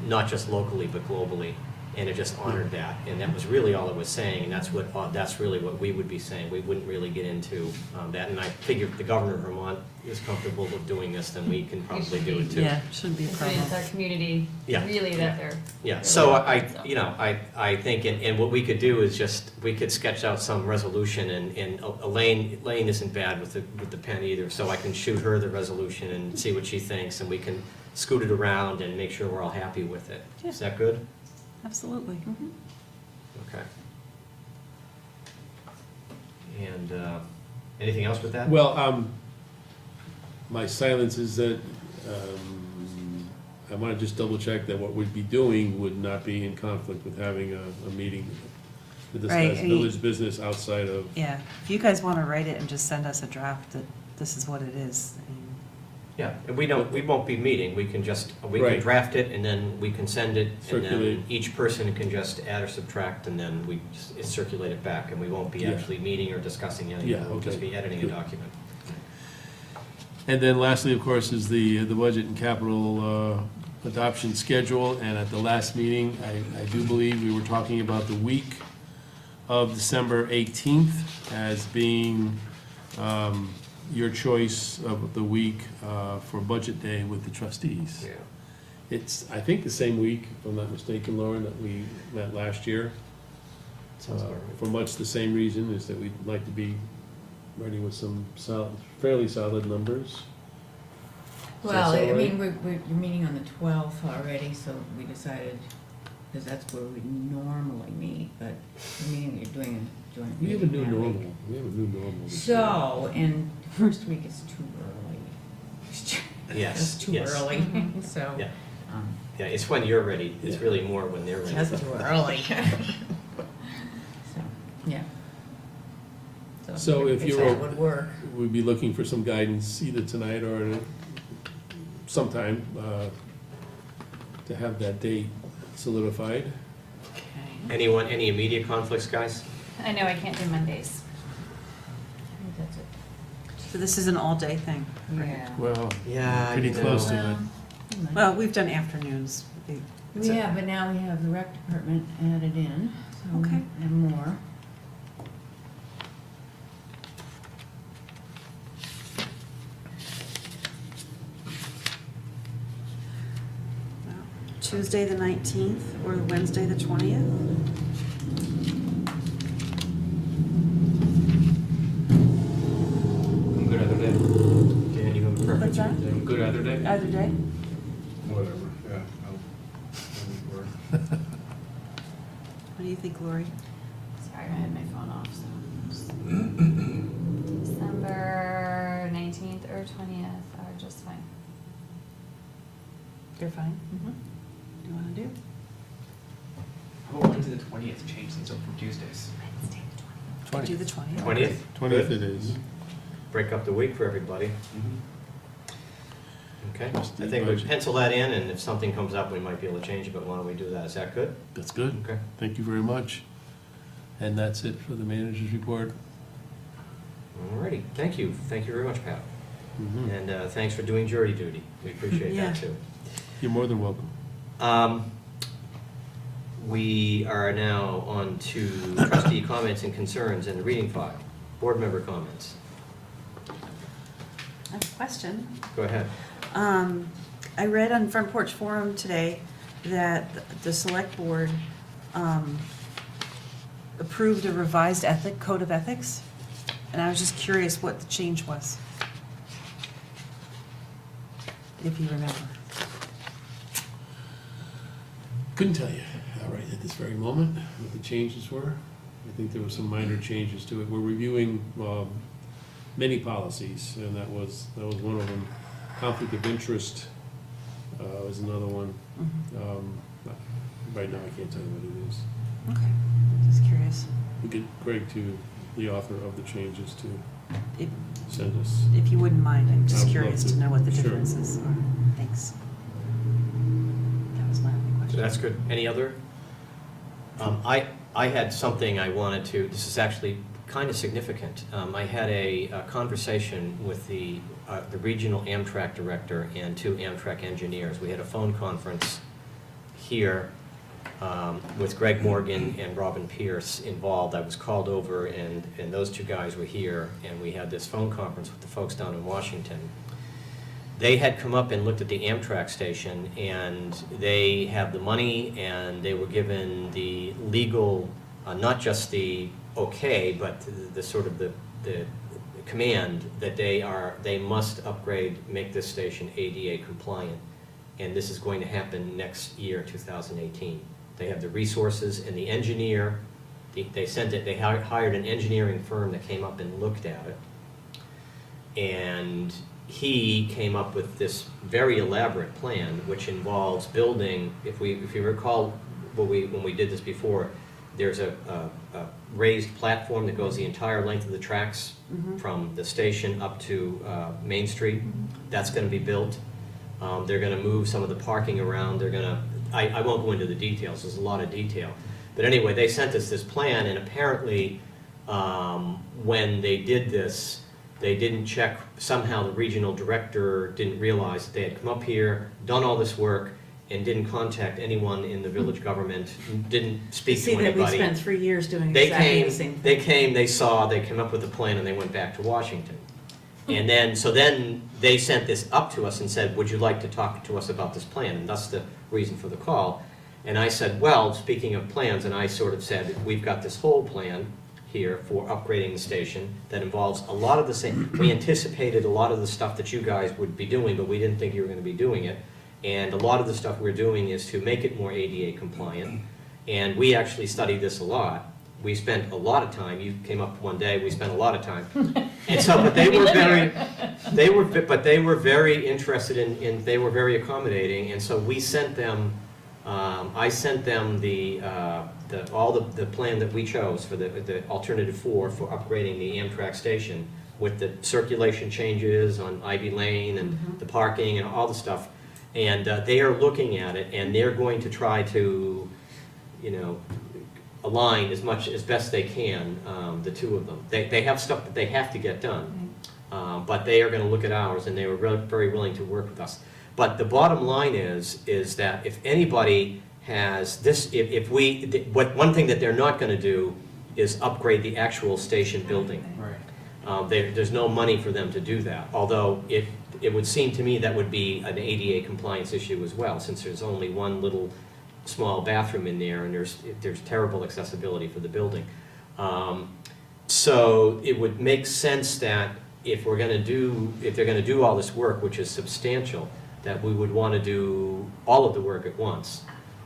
not just locally but globally. And it just honored that, and that was really all it was saying, and that's really what we would be saying. We wouldn't really get into that, and I figure if the governor of Vermont is comfortable with doing this, then we can probably do it too. Yeah, shouldn't be a I mean, problem. it's our community, Yeah. really, that they're. Yeah, so I think, and what we could do is we could sketch out some resolution, and Elaine isn't bad with the pen either, so I can shoot her the resolution and see what she thinks, and we can scoot it around and make sure we're all happy with it. Yeah. Is that good? Absolutely. Okay. And anything else with that? Well, my silence is that I want to just double check that what we'd be doing would not be in conflict with having a meeting to Right, discuss I mean- village business outside of. Yeah, if you guys want to write it and just send us a draft that this is what it is. I mean, Yeah, and we won't be meeting, we can Right. draft it, and then we can send it, and then Circulate. each person can just add or subtract, and then we circulate it back, and we won't be Yeah. actually meeting or discussing anything, Yeah, we'll just okay. be editing a Good. document. And then lastly, of course, is the budget and capital adoption schedule, and at the last meeting, I do believe we were talking about the week of December 18th as being your choice of the week for budget day with the trustees. Yeah. It's, I think, the same week, if I'm not mistaken, Lauren, that we met last year. Sounds about right. For much the same reason, is that we'd like to be ready with some fairly solid numbers. Does that Well, sound I right? mean, you're meeting on the 12th already, so we decided, because that's where we normally meet, but the meeting you're doing a joint We meeting. have a new that normal, week. we have a new normal. this year. So, and the first week is too early. Yes, It's too yes. early, so. Yeah. um, Yeah, it's when you're ready, it's Yeah. really more when they're ready. Just too early. So, yeah. So if that you're, would work. we'd be looking for some guidance either tonight or sometime to have that date solidified. okay. Any immediate conflicts, guys? I know I can't do Mondays. I think that's it. So this is an all-day thing? Yeah. Well, Yeah, pretty close to it. Well, we've done afternoons. We have, but now we have the rec department added in, so we Okay. have more. Tuesday, the 19th, or Wednesday, the 20th? I'm good either day. Dan, you have a preference? What's that? I'm good either day. Either day? Whatever, yeah. I'll work. What do you think, Lori? Sorry, I had my phone off, so. December 19th or 20th are just fine. You're fine? Mm-hmm. What do you want to do? How about Wednesday the 20th, change things up from Tuesdays? Wednesday, the 20th. Do the 20th? 20th? 20th it is. Break up the week for everybody. Okay, I Just the think we budget. pencil that in, and if something comes up, we might be able to change it, but why don't we do that? Is that good? That's good. Okay. Thank you very much. And that's it for the manager's report. Alrighty, thank you very much, Pat. Mhm. And thanks for doing jury duty, we appreciate Yeah. that too. You're more than welcome. We are now on to trustee comments and concerns in the reading file. Board member comments. I have a question. Go ahead. I read on Front Porch Forum today that the select board approved a revised code of ethics, and I was just curious what the change was, if you remember. Couldn't tell you right at this very moment what the changes were. I think there were some minor changes to it. We're reviewing many policies, and that was one of them. Conflict of interest was another one. Right now, I can't tell you what it is. Okay, just curious. We get Greg to the author of the changes to If, send us. if you wouldn't mind, I'm I just would curious love to to. know what the Sure. differences are. Thanks. That was my only question. That's good. Any other? I had something I wanted to, this is actually kind of significant. I had a conversation with the regional Amtrak director and 2 Amtrak engineers. We had a phone conference here with Greg Morgan and Robin Pierce involved. I was called over, and those 2 guys were here, and we had this phone conference with the folks down in Washington. They had come up and looked at the Amtrak station, and they have the money, and they were given the legal, not just the okay, but the sort of the command that they must upgrade, make this station ADA compliant. And this is going to happen next year, 2018. They have the resources and the engineer, they hired an engineering firm that came up and looked at it. And he came up with this very elaborate plan, which involves building, if you recall when we did this before, there's a raised platform that goes the entire length of the tracks from the station up to Main Street. That's going to be built. They're going to move some of the parking around. They're going to, I won't go into the details, there's a lot of detail. But anyway, they sent us this plan, and apparently when they did this, they didn't check, somehow the regional director didn't realize that they had come up here, done all this work, and didn't contact anyone in the village government, didn't speak to anybody. See that we spent 3 years doing exactly the same thing. They came, they saw, they came up with a plan, and they went back to Washington. And then they sent this up to us and said, would you like to talk to us about this plan? And that's the reason for the call. And I said, well, speaking of plans, and I sort of said, we've got this whole plan here for upgrading the station that involves a lot of the same, we anticipated a lot of the stuff that you guys would be doing, but we didn't think you were going to be doing it. And a lot of the stuff we're doing is to make it more ADA compliant. And we actually studied this a lot. We spent a lot of time, you came up one day, we spent a lot of time. And so, but they were very interested in, they were very accommodating, and so we sent them, I sent them all the plan that we chose for the alternative for upgrading the Amtrak station with the circulation changes on Ivy Lane and the parking and all the stuff. And they are looking at it, and they're going to try to, align as best they can, the 2 of them. They have stuff that they have to get done, but they are going to look at ours, and they were very willing to work with us. But the bottom line is that if anybody has this, one thing that they're not going to do is upgrade the actual station building. Right. There's no money for them to do that, although it would seem to me that would be an ADA compliance issue as well, since there's only one little small bathroom in there, and there's terrible accessibility for the building. So it would make sense that if they're going to do all this work, which is substantial, that we would want to do all of the work at once.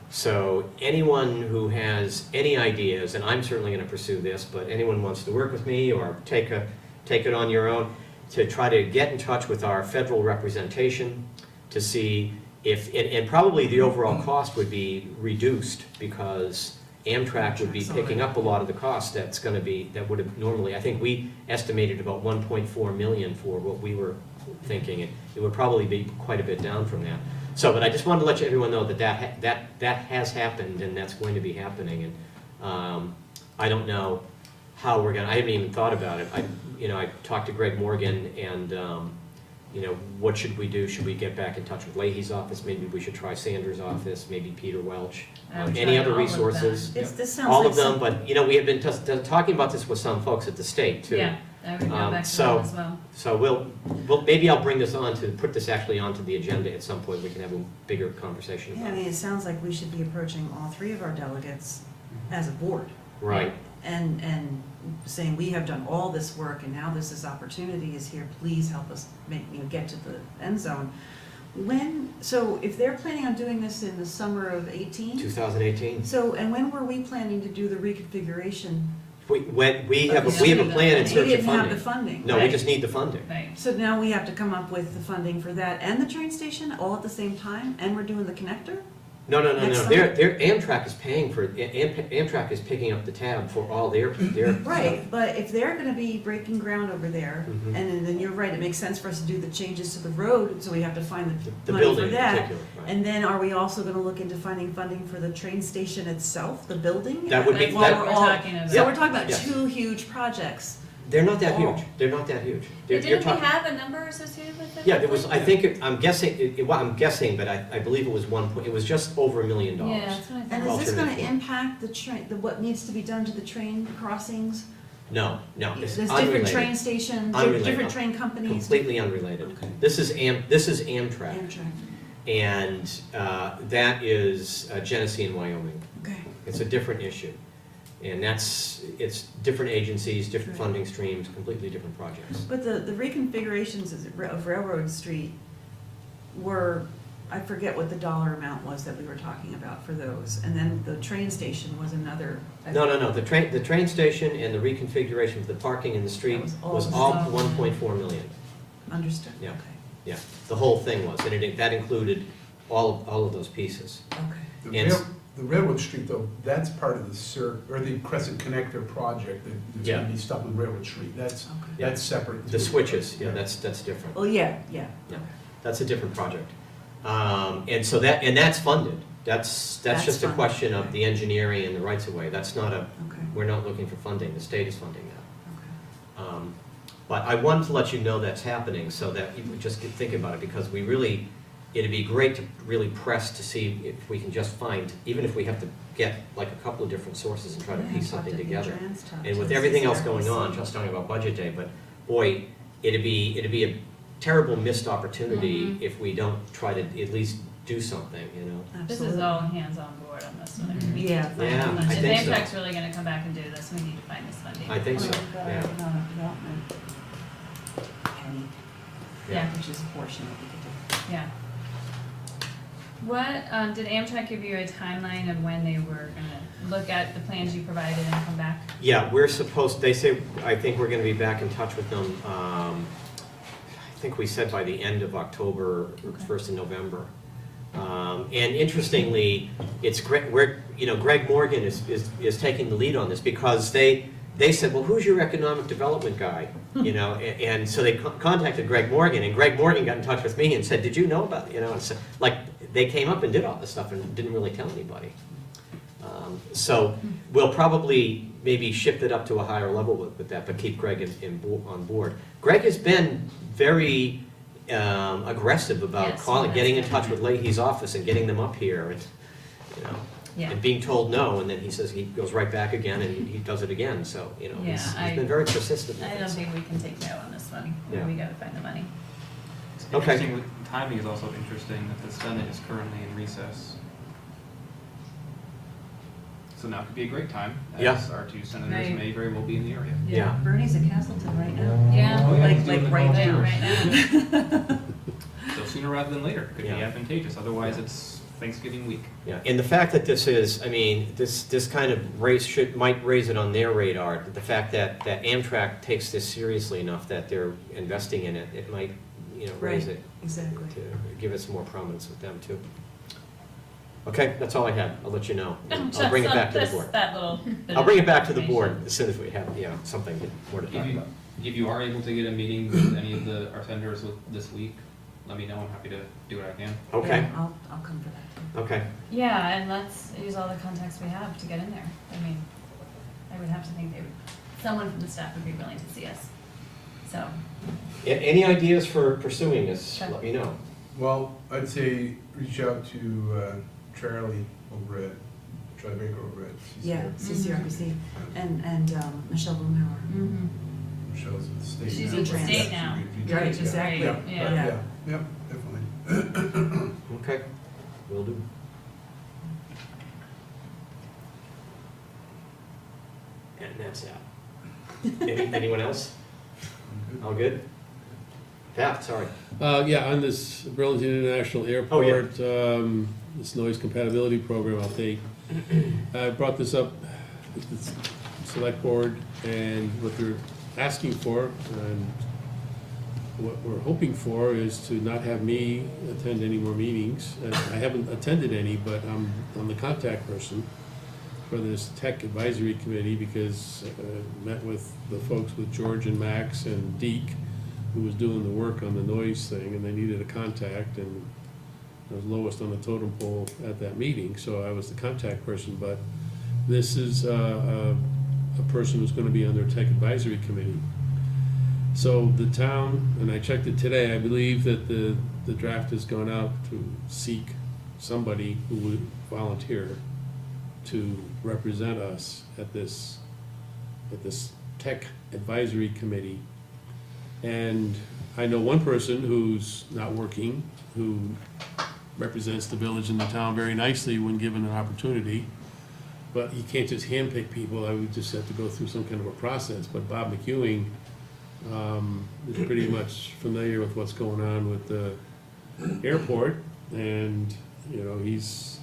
So anyone who has any ideas, and I'm certainly going to pursue this, but anyone who wants to work with me or take it on your own, to try to get in touch with our federal representation to see if, and probably the overall cost would be reduced, because Amtrak would be picking up a lot of the cost that would have normally, I think we estimated about 1.4 million for what we were thinking. It would probably be quite a bit down from that. So, but I just wanted to let everyone know that has happened, and that's going to be happening. And I don't know how I haven't even thought about it. I talked to Greg Morgan, and what should we do? Should we get back in touch with Leahy's office? Maybe we should try Sanders' office, maybe Peter Welch, I would any try other all of resources. This sounds All like of them, some- but, we have been talking about this with some folks at the state too. Yeah, I would go back to so- them as well. So we'll, maybe I'll bring this put this actually onto the agenda at some point. We can have a bigger conversation Yeah, I about mean, it. it sounds like we should be approaching all three of our delegates as a board. Right. And saying, we have done all this work and now this opportunity is here, please help us get to the end zone. So if they're planning on doing this in the summer of 18? 2018. So, and when were we planning to do the reconfiguration? We have a plan in We search of didn't have funding. the funding. No, we Right. just need the funding. Right. So now we have to come up with the funding for that and the train station all at the same time, and we're doing the connector? No. Next Their summer? Amtrak is paying for, Amtrak is picking up the tab for all their. Right, but if they're gonna be breaking ground over there, Mhm. and then you're right, it makes sense for us to do the changes to the road, so we have to find The the money building for in that. particular, right. And then are we also gonna look into finding funding for the train station itself, the building? That would be- That's While what we're we're all- talking about. So we're talking about Yes. 2 huge projects. They're not that Oh. huge. They're not that huge. You're Didn't we talking- have a number associated with it? Yeah, there was, I think, I'm guessing, I'm guessing, but I believe it was it was just over $1 million. Yeah, that's what I And thought. is this gonna Alternative. impact the train, what needs to be done to the train crossings? No, There's it's different unrelated. train stations, Unrelated. different train companies. Completely unrelated. Okay. This is Amtrak, Amtrak, and that is Genesee in Wyoming. okay. It's a different issue. And it's different agencies, different Right. funding streams, completely different projects. But the reconfigurations of Railroad Street were, I forget what the dollar amount was that we were talking about for those. And then the train station was another. No, the train station and the reconfiguration of the parking in the street That was was all all- 1.4 million. Understood, Yeah. okay, Yeah, the whole thing was, and that included all of those pieces. okay. And The Railroad Street, though, that's part of the Crescent Connector project that's Yeah. gonna be stuff with Railroad Street. That's Okay. separate. the too. switches, yeah, that's different. Well, yeah. Yeah, that's a different project. And so that's funded. That's That's just a funded, question of okay. the engineering and the rights of way. That's not Okay, we're not looking for funding, the state is funding that. okay. But I wanted to let you know that's happening so that you would just think about it, because it'd be great to really press to see if we can just find, even if we have to get like a couple of different sources and try to Yeah, piece talk something to together. V-Trans, talk And to with everything else CCRC. going on, just talking about budget day, but boy, it'd be a terrible missed opportunity Mhm. if we don't try to at least do something, This is Absolutely. all hands on board on this one. We need Yeah. to find Yeah, the I funding. think If so. Amtrak's really gonna come back and do this, we need to find this funding. I think so, Well, we've got our yeah. economic development penny, Yeah, which is a portion that we could do. yeah. What, did Amtrak give you a timeline of when they were gonna look at the plans you provided and come back? Yeah, they say, I think we're gonna be back in touch with them, I think we said by the end of October, Okay. 1st of November. And interestingly, Greg Morgan is taking the lead on this, because they said, well, who's your economic development guy? And so they contacted Greg Morgan, and Greg Morgan got in touch with me and said, did you know about it? And so, like, they came up and did all this stuff and didn't really tell anybody. So we'll probably maybe shift it up to a higher level with that, but keep Greg on board. Greg has been very aggressive about Yes, getting in that's touch with Leahy's office and getting them up here, and Yeah. and being told no, and then he says he goes right back again and he does it again. So Yeah, he's I- been very persistent with I don't this. think we can take no on this one. Yeah. We gotta find the money. It's Okay. interesting, timing is also interesting, that the Senate is currently in recess. So now could be a great time, Yeah. as our two senators Right. may very well be in the area. Yeah. Bernie's at Castleton right now. Yeah. Oh, yeah, Like, he's doing the right volunteers. Right now. So sooner rather than later, could be Yeah. advantageous, otherwise it's Thanksgiving week. Yeah, and the fact that this is, this kind of might raise it on their radar. The fact that Amtrak takes this seriously enough that they're investing in it, it might, raise Right. it Exactly. to give it some more prominence with them too. Okay, that's all I had. I'll let you know. I'll bring it back to the board. That little bit I'll of bring it back to the information. board as soon as we have, something more to talk about. If you are able to get a meeting with any of our senators this week, let me know, I'm happy to do what I can. Okay, Yeah, I'll come for that too. okay. Yeah, and let's use all the contacts we have to get in there. I mean, I would have to think someone from the staff would be willing to see us. So, Any ideas for pursuing this, let me know. Well, I'd say reach out to Charlie over at, Charlie Baker over at CCR. Yeah, CCRPC, and Michelle Blumhauer. Michelle's at the state. She's now. at the Yeah, state she'd now. be- Right, yeah. exactly. Yeah, Yeah. yeah, definitely. Okay, will do. And that's that. Anyone else? All good? Pat, sorry. Yeah, on this Burlington International Oh, yeah. Airport, this noise compatibility program update. I brought this up with the select board and what they're asking for, and what we're hoping for is to not have me attend any more meetings. I haven't attended any, but I'm the contact person for this tech advisory committee because I met with the folks with George and Max and Deke, who was doing the work on the noise thing, and they needed a contact, and I was lowest on the totem pole at that meeting, so I was the contact person. But this is a person who's gonna be on their tech advisory committee. So the town, and I checked it today, I believe that the draft has gone out to seek somebody who would volunteer to represent us at this tech advisory committee. And I know one person who's not working, who represents the village and the town very nicely when given an opportunity. But you can't just handpick people, I would just have to go through some kind of a process. But Bob McEwing is pretty much familiar with what's going on with the airport, and, you know, he's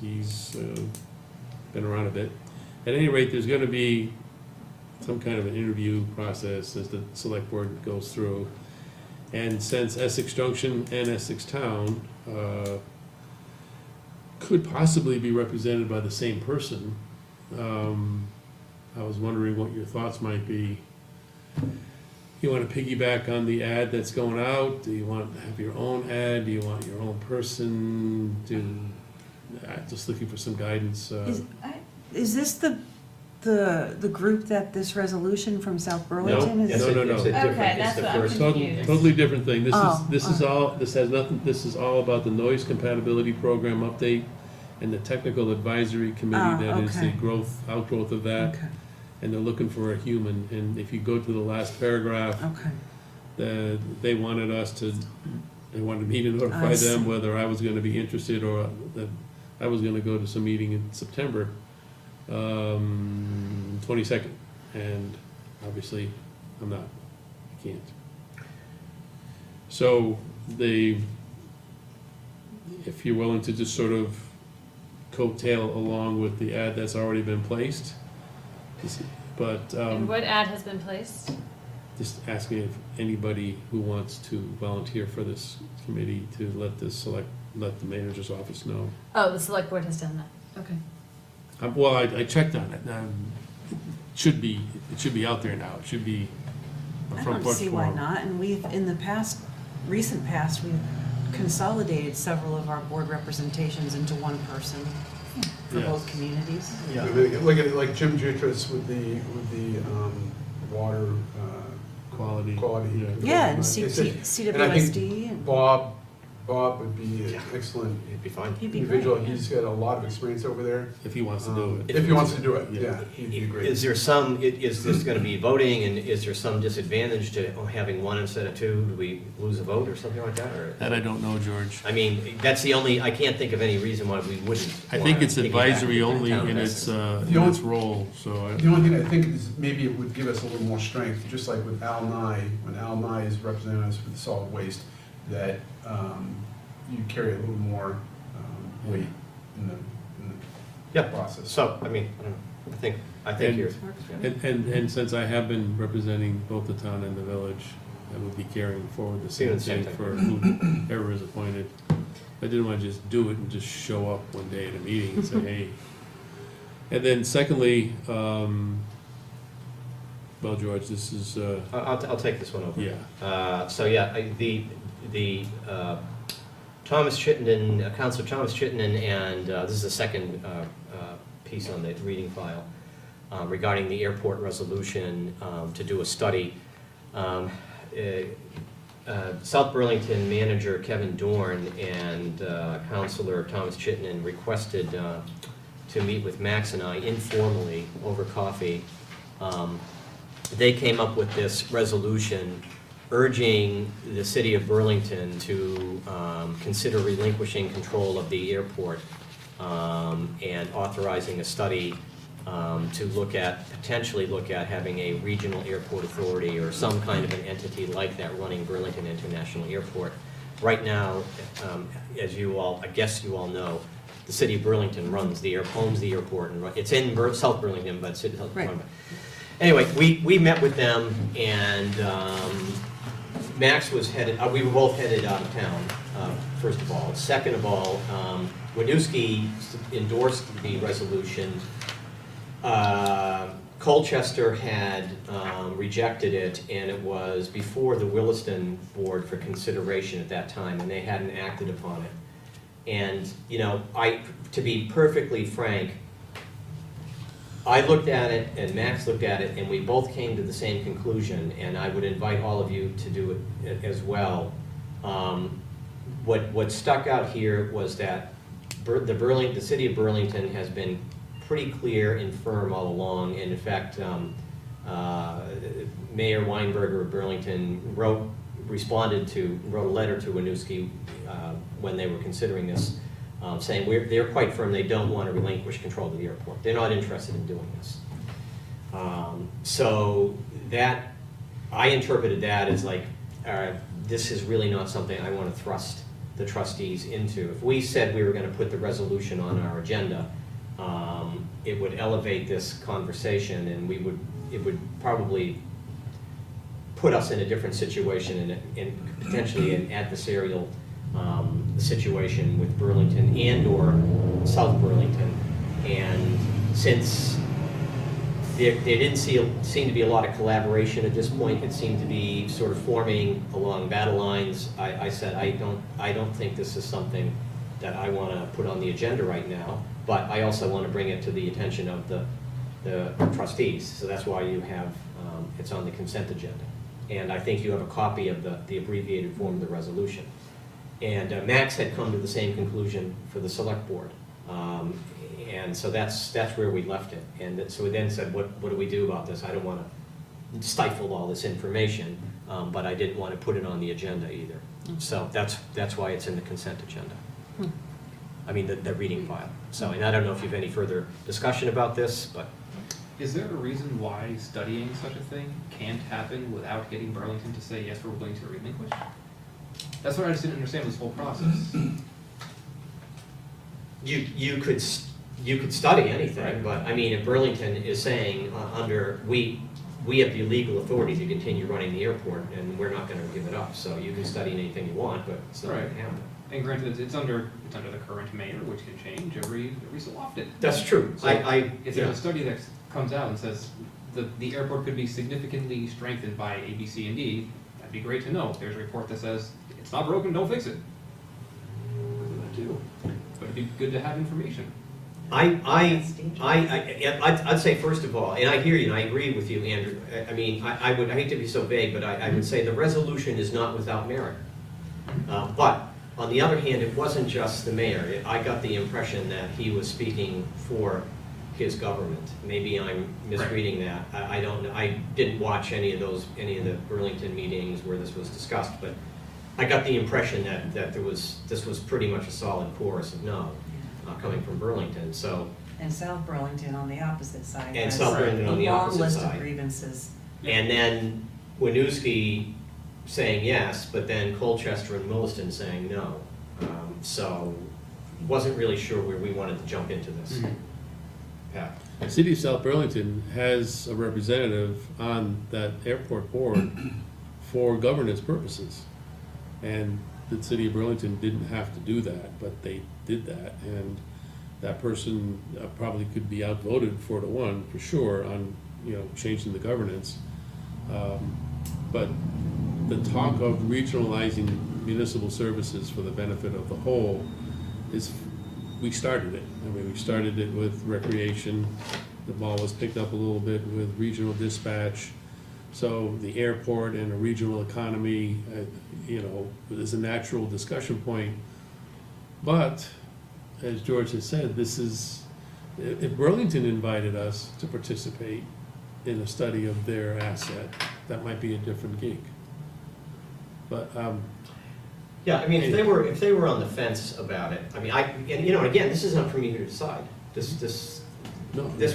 been around a bit. At any rate, there's gonna be some kind of an interview process as the select board goes through. And since Essex Junction and Essex Town could possibly be represented by the same person, I was wondering what your thoughts might be. You want to piggyback on the ad that's going out? Do you want to have your own ad? Do you want your own person? Just looking for some guidance. Is this the group that this resolution from South Burlington is? No. Okay, that's what I'm confused. Totally different thing. This is Oh, this has nothing, this is all about the noise compatibility program update and the technical advisory committee that is the okay. outgrowth of that. Okay, And they're looking for a human, and if you go to the last paragraph, okay. they wanted me to notify I see. them whether I was gonna be interested, or that I was gonna go to some meeting in September 22nd, and obviously, I'm not, I can't. So, if you're willing to just sort of coattail along with the ad that's already been placed, but, And what ad has been placed? just asking if anybody who wants to volunteer for this committee to let the manager's office know. Oh, the select board has done that, okay. Well, I checked on it, it should be out there now, it should be a I front don't porch see why forum. not, and we've, in the recent past, we've consolidated several of our board representations into one person for Yeah. both communities. Like Jim Jutras with the water Quality. quality. Yeah, and And I think CWSD and. Bob would be an excellent It'd be fine. He'd be individual. great, yeah. He's got a lot of experience over there. If he wants to do it. If he wants to do it, Yeah. yeah, he'd be great. Is there some, is this gonna be voting, and is there some disadvantage to having one instead of two? Do we lose a vote or something like that, or? That I don't know, George. I mean, that's the only, I can't think of any reason why we wouldn't. I think it's wanna piggyback advisory with the only town of in Essex. its role, so. The only thing I think is maybe it would give us a little more strength, just like with Al Nye, when Al Nye is representing us with solid waste, that you carry a little more weight in the process. So, I mean, I don't know, I think And- yours. And since I have been representing both the town and the village, I would be carrying forward the same Doing the same thing thing. for whoever is appointed. I didn't want to just do it and just show up one day at a meeting and say, hey. And then secondly, well, George, this is, I'll take this one over. yeah. So, yeah, the Thomas Chittenden, Councilor Thomas Chittenden, and this is the second piece on the reading file regarding the airport resolution to do a study. South Burlington manager Kevin Dorn and Councilor Thomas Chittenden requested to meet with Max and I informally over coffee. They came up with this resolution urging the city of Burlington to consider relinquishing control of the airport and authorizing a study to potentially look at having a regional airport authority or some kind of an entity like that running Burlington International Airport. Right now, as I guess you all know, the city of Burlington owns the airport, and it's in South Burlington, but city of Right. Anyway, we met with them, and Max was headed, we were both headed out of town, first of all. Second of all, Winooski endorsed the resolution. Colchester had rejected it, and it was before the Williston Board for consideration at that time, and they hadn't acted upon it. And, to be perfectly frank, I looked at it and Max looked at it, and we both came to the same conclusion, and I would invite all of you to do it as well. What stuck out here was that the city of Burlington has been pretty clear and firm all along, and in fact, Mayor Weinberger of Burlington wrote a letter to Winooski when they were considering this, saying they're quite firm, they don't want to relinquish control of the airport. They're not interested in doing this. So that, I interpreted that as like, this is really not something I want to thrust the trustees into. If we said we were going to put the resolution on our agenda, it would elevate this conversation, and it would probably put us in a different situation and potentially an adversarial situation with Burlington and/or South Burlington. And since there didn't seem to be a lot of collaboration at this point, it seemed to be sort of forming along battle lines. I said I don't think this is something that I want to put on the agenda right now, but I also want to bring it to the attention of the trustees. So that's why you have it's on the consent agenda. And I think you have a copy of the abbreviated form of the resolution. And Max had come to the same conclusion for the select board. And so that's where we left it. And so we then said, what do we do about this? I don't want to stifle all this information, but I didn't want to put it on the agenda either. So that's why it's in the consent agenda. I mean, the reading file. So, and I don't know if you have any further discussion about this, but. Is there a reason why studying such a thing can't happen without getting Burlington to say, yes, we're willing to relinquish? That's what I just didn't understand this whole process. You could study anything, Right. but I mean, if Burlington is saying we have the legal authority to continue running the airport, and we're not going to give it up. So you can study anything you want, but it's not going to happen. And granted, it's under the current mayor, which can change every so often. That's true. So if there's yeah. a study that comes out and says the airport could be significantly strengthened by A, B, C, and D, that'd be great to know. If there's a report that says it's not broken, don't fix it. We'll do that too. But it'd be good to have information. I'd say first of all, and I hear you, and I agree with you, Andrew. I mean, I hate to be so vague, but I would say the resolution is not without merit. But on the other hand, it wasn't just the mayor. I got the impression that he was speaking for his government. Maybe I'm misreading that. I don't know. I didn't watch any of the Burlington meetings where this was discussed, but I got the impression that this was pretty much a solid chorus of no coming from Burlington. So. And South Burlington on the opposite side. And South Burlington on the opposite A long list side. of grievances. And then Winooski saying yes, but then Colchester and Williston saying no. So wasn't really sure where we wanted to jump into this. Yeah. The city of South Burlington has a representative on that airport board for governance purposes. And the city of Burlington didn't have to do that, but they did that. And that person probably could be outvoted 4-1 for sure on, changing the governance. But the talk of regionalizing municipal services for the benefit of the whole we started it. I mean, we started it with recreation. The ball was picked up a little bit with regional dispatch. So the airport and a regional economy, is a natural discussion point. But, as George has said, if Burlington invited us to participate in a study of their asset, that might be a different gig. But, Yeah, I mean, if they were on the fence about it, I mean, and again, this isn't for me to decide. This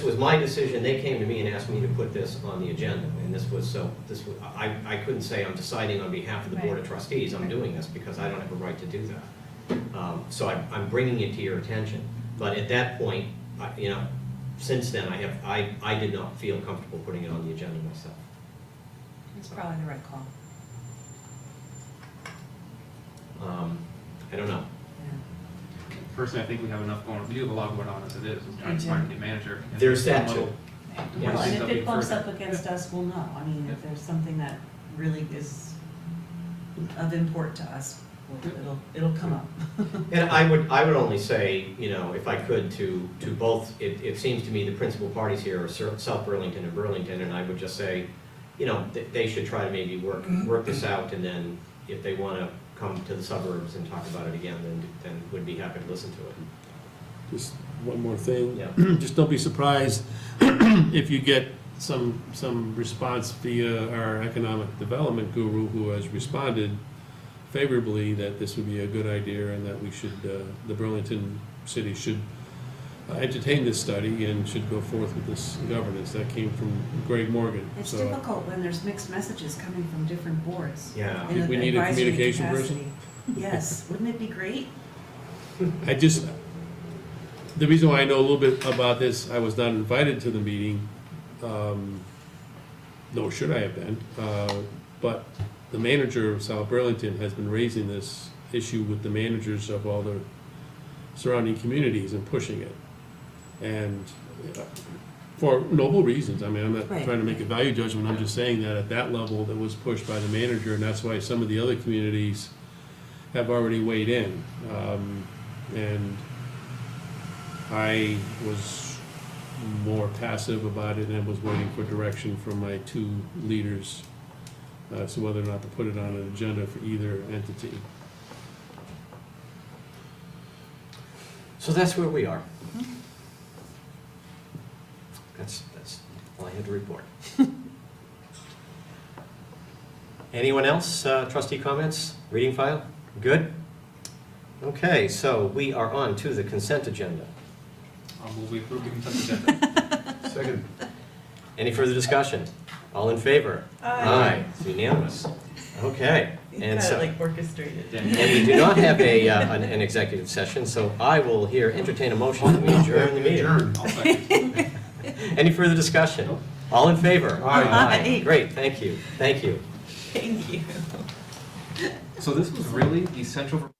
was my decision, they came to me and asked me to put this on the agenda, and I couldn't say I'm deciding on behalf of the Board of Trustees, I'm doing this because I don't have a right to do that. So I'm bringing it to your attention, but at that point, since then, I did not feel comfortable putting it on the agenda myself. It's probably the right call. I don't know. Personally, I think we have enough going, we do have a lot going on as it is, I'm trying to find a manager. And There's that some too. little- Yeah. Well, and if Something it bumps further. up against us, we'll know. I mean, if there's something that really is of import to us, it'll come up. And I would only say, if I could, to both, it seems to me the principal parties here are South Burlington and Burlington, and I would just say, they should try to maybe work this out, and then if they want to come to the suburbs and talk about it again, then would be happy to listen to it. just one more thing. Yeah. Just don't be surprised if you get some response via our economic development guru who has responded favorably that this would be a good idea and that we should, the Burlington city should entertain this study and should go forth with this governance. That came from Greg Morgan. It's So, difficult when there's mixed messages coming from different boards. Yeah. in an We need a advisory communication capacity. Yes, wouldn't it be great? The reason why I know a little bit about this, I was not invited to the meeting, nor should I have been, but the manager of South Burlington has been raising this issue with the managers of all the surrounding communities and pushing it. And for noble reasons, I mean, I'm not Right. trying to make a value judgment, I'm just saying that at that level, that was pushed by the manager, and that's why some of the other communities have already weighed in. And I was more passive about it and was waiting for direction from my two leaders as to whether or not to put it on an agenda for either entity. So that's where we are. That's all I had to report. Anyone else? Trustee comments? Reading file? Good? Okay, so we are on to the consent agenda. We approve the consent agenda. Second. Any further discussion? All in favor? Aye. It's unanimous. Okay. And so, orchestrated. and we do not have an executive session, so I will here entertain a motion that we adjourn the meeting. I'll second. Any further discussion? All in favor? Aye. Great, thank you. Thank you. Thank you. So this was really the central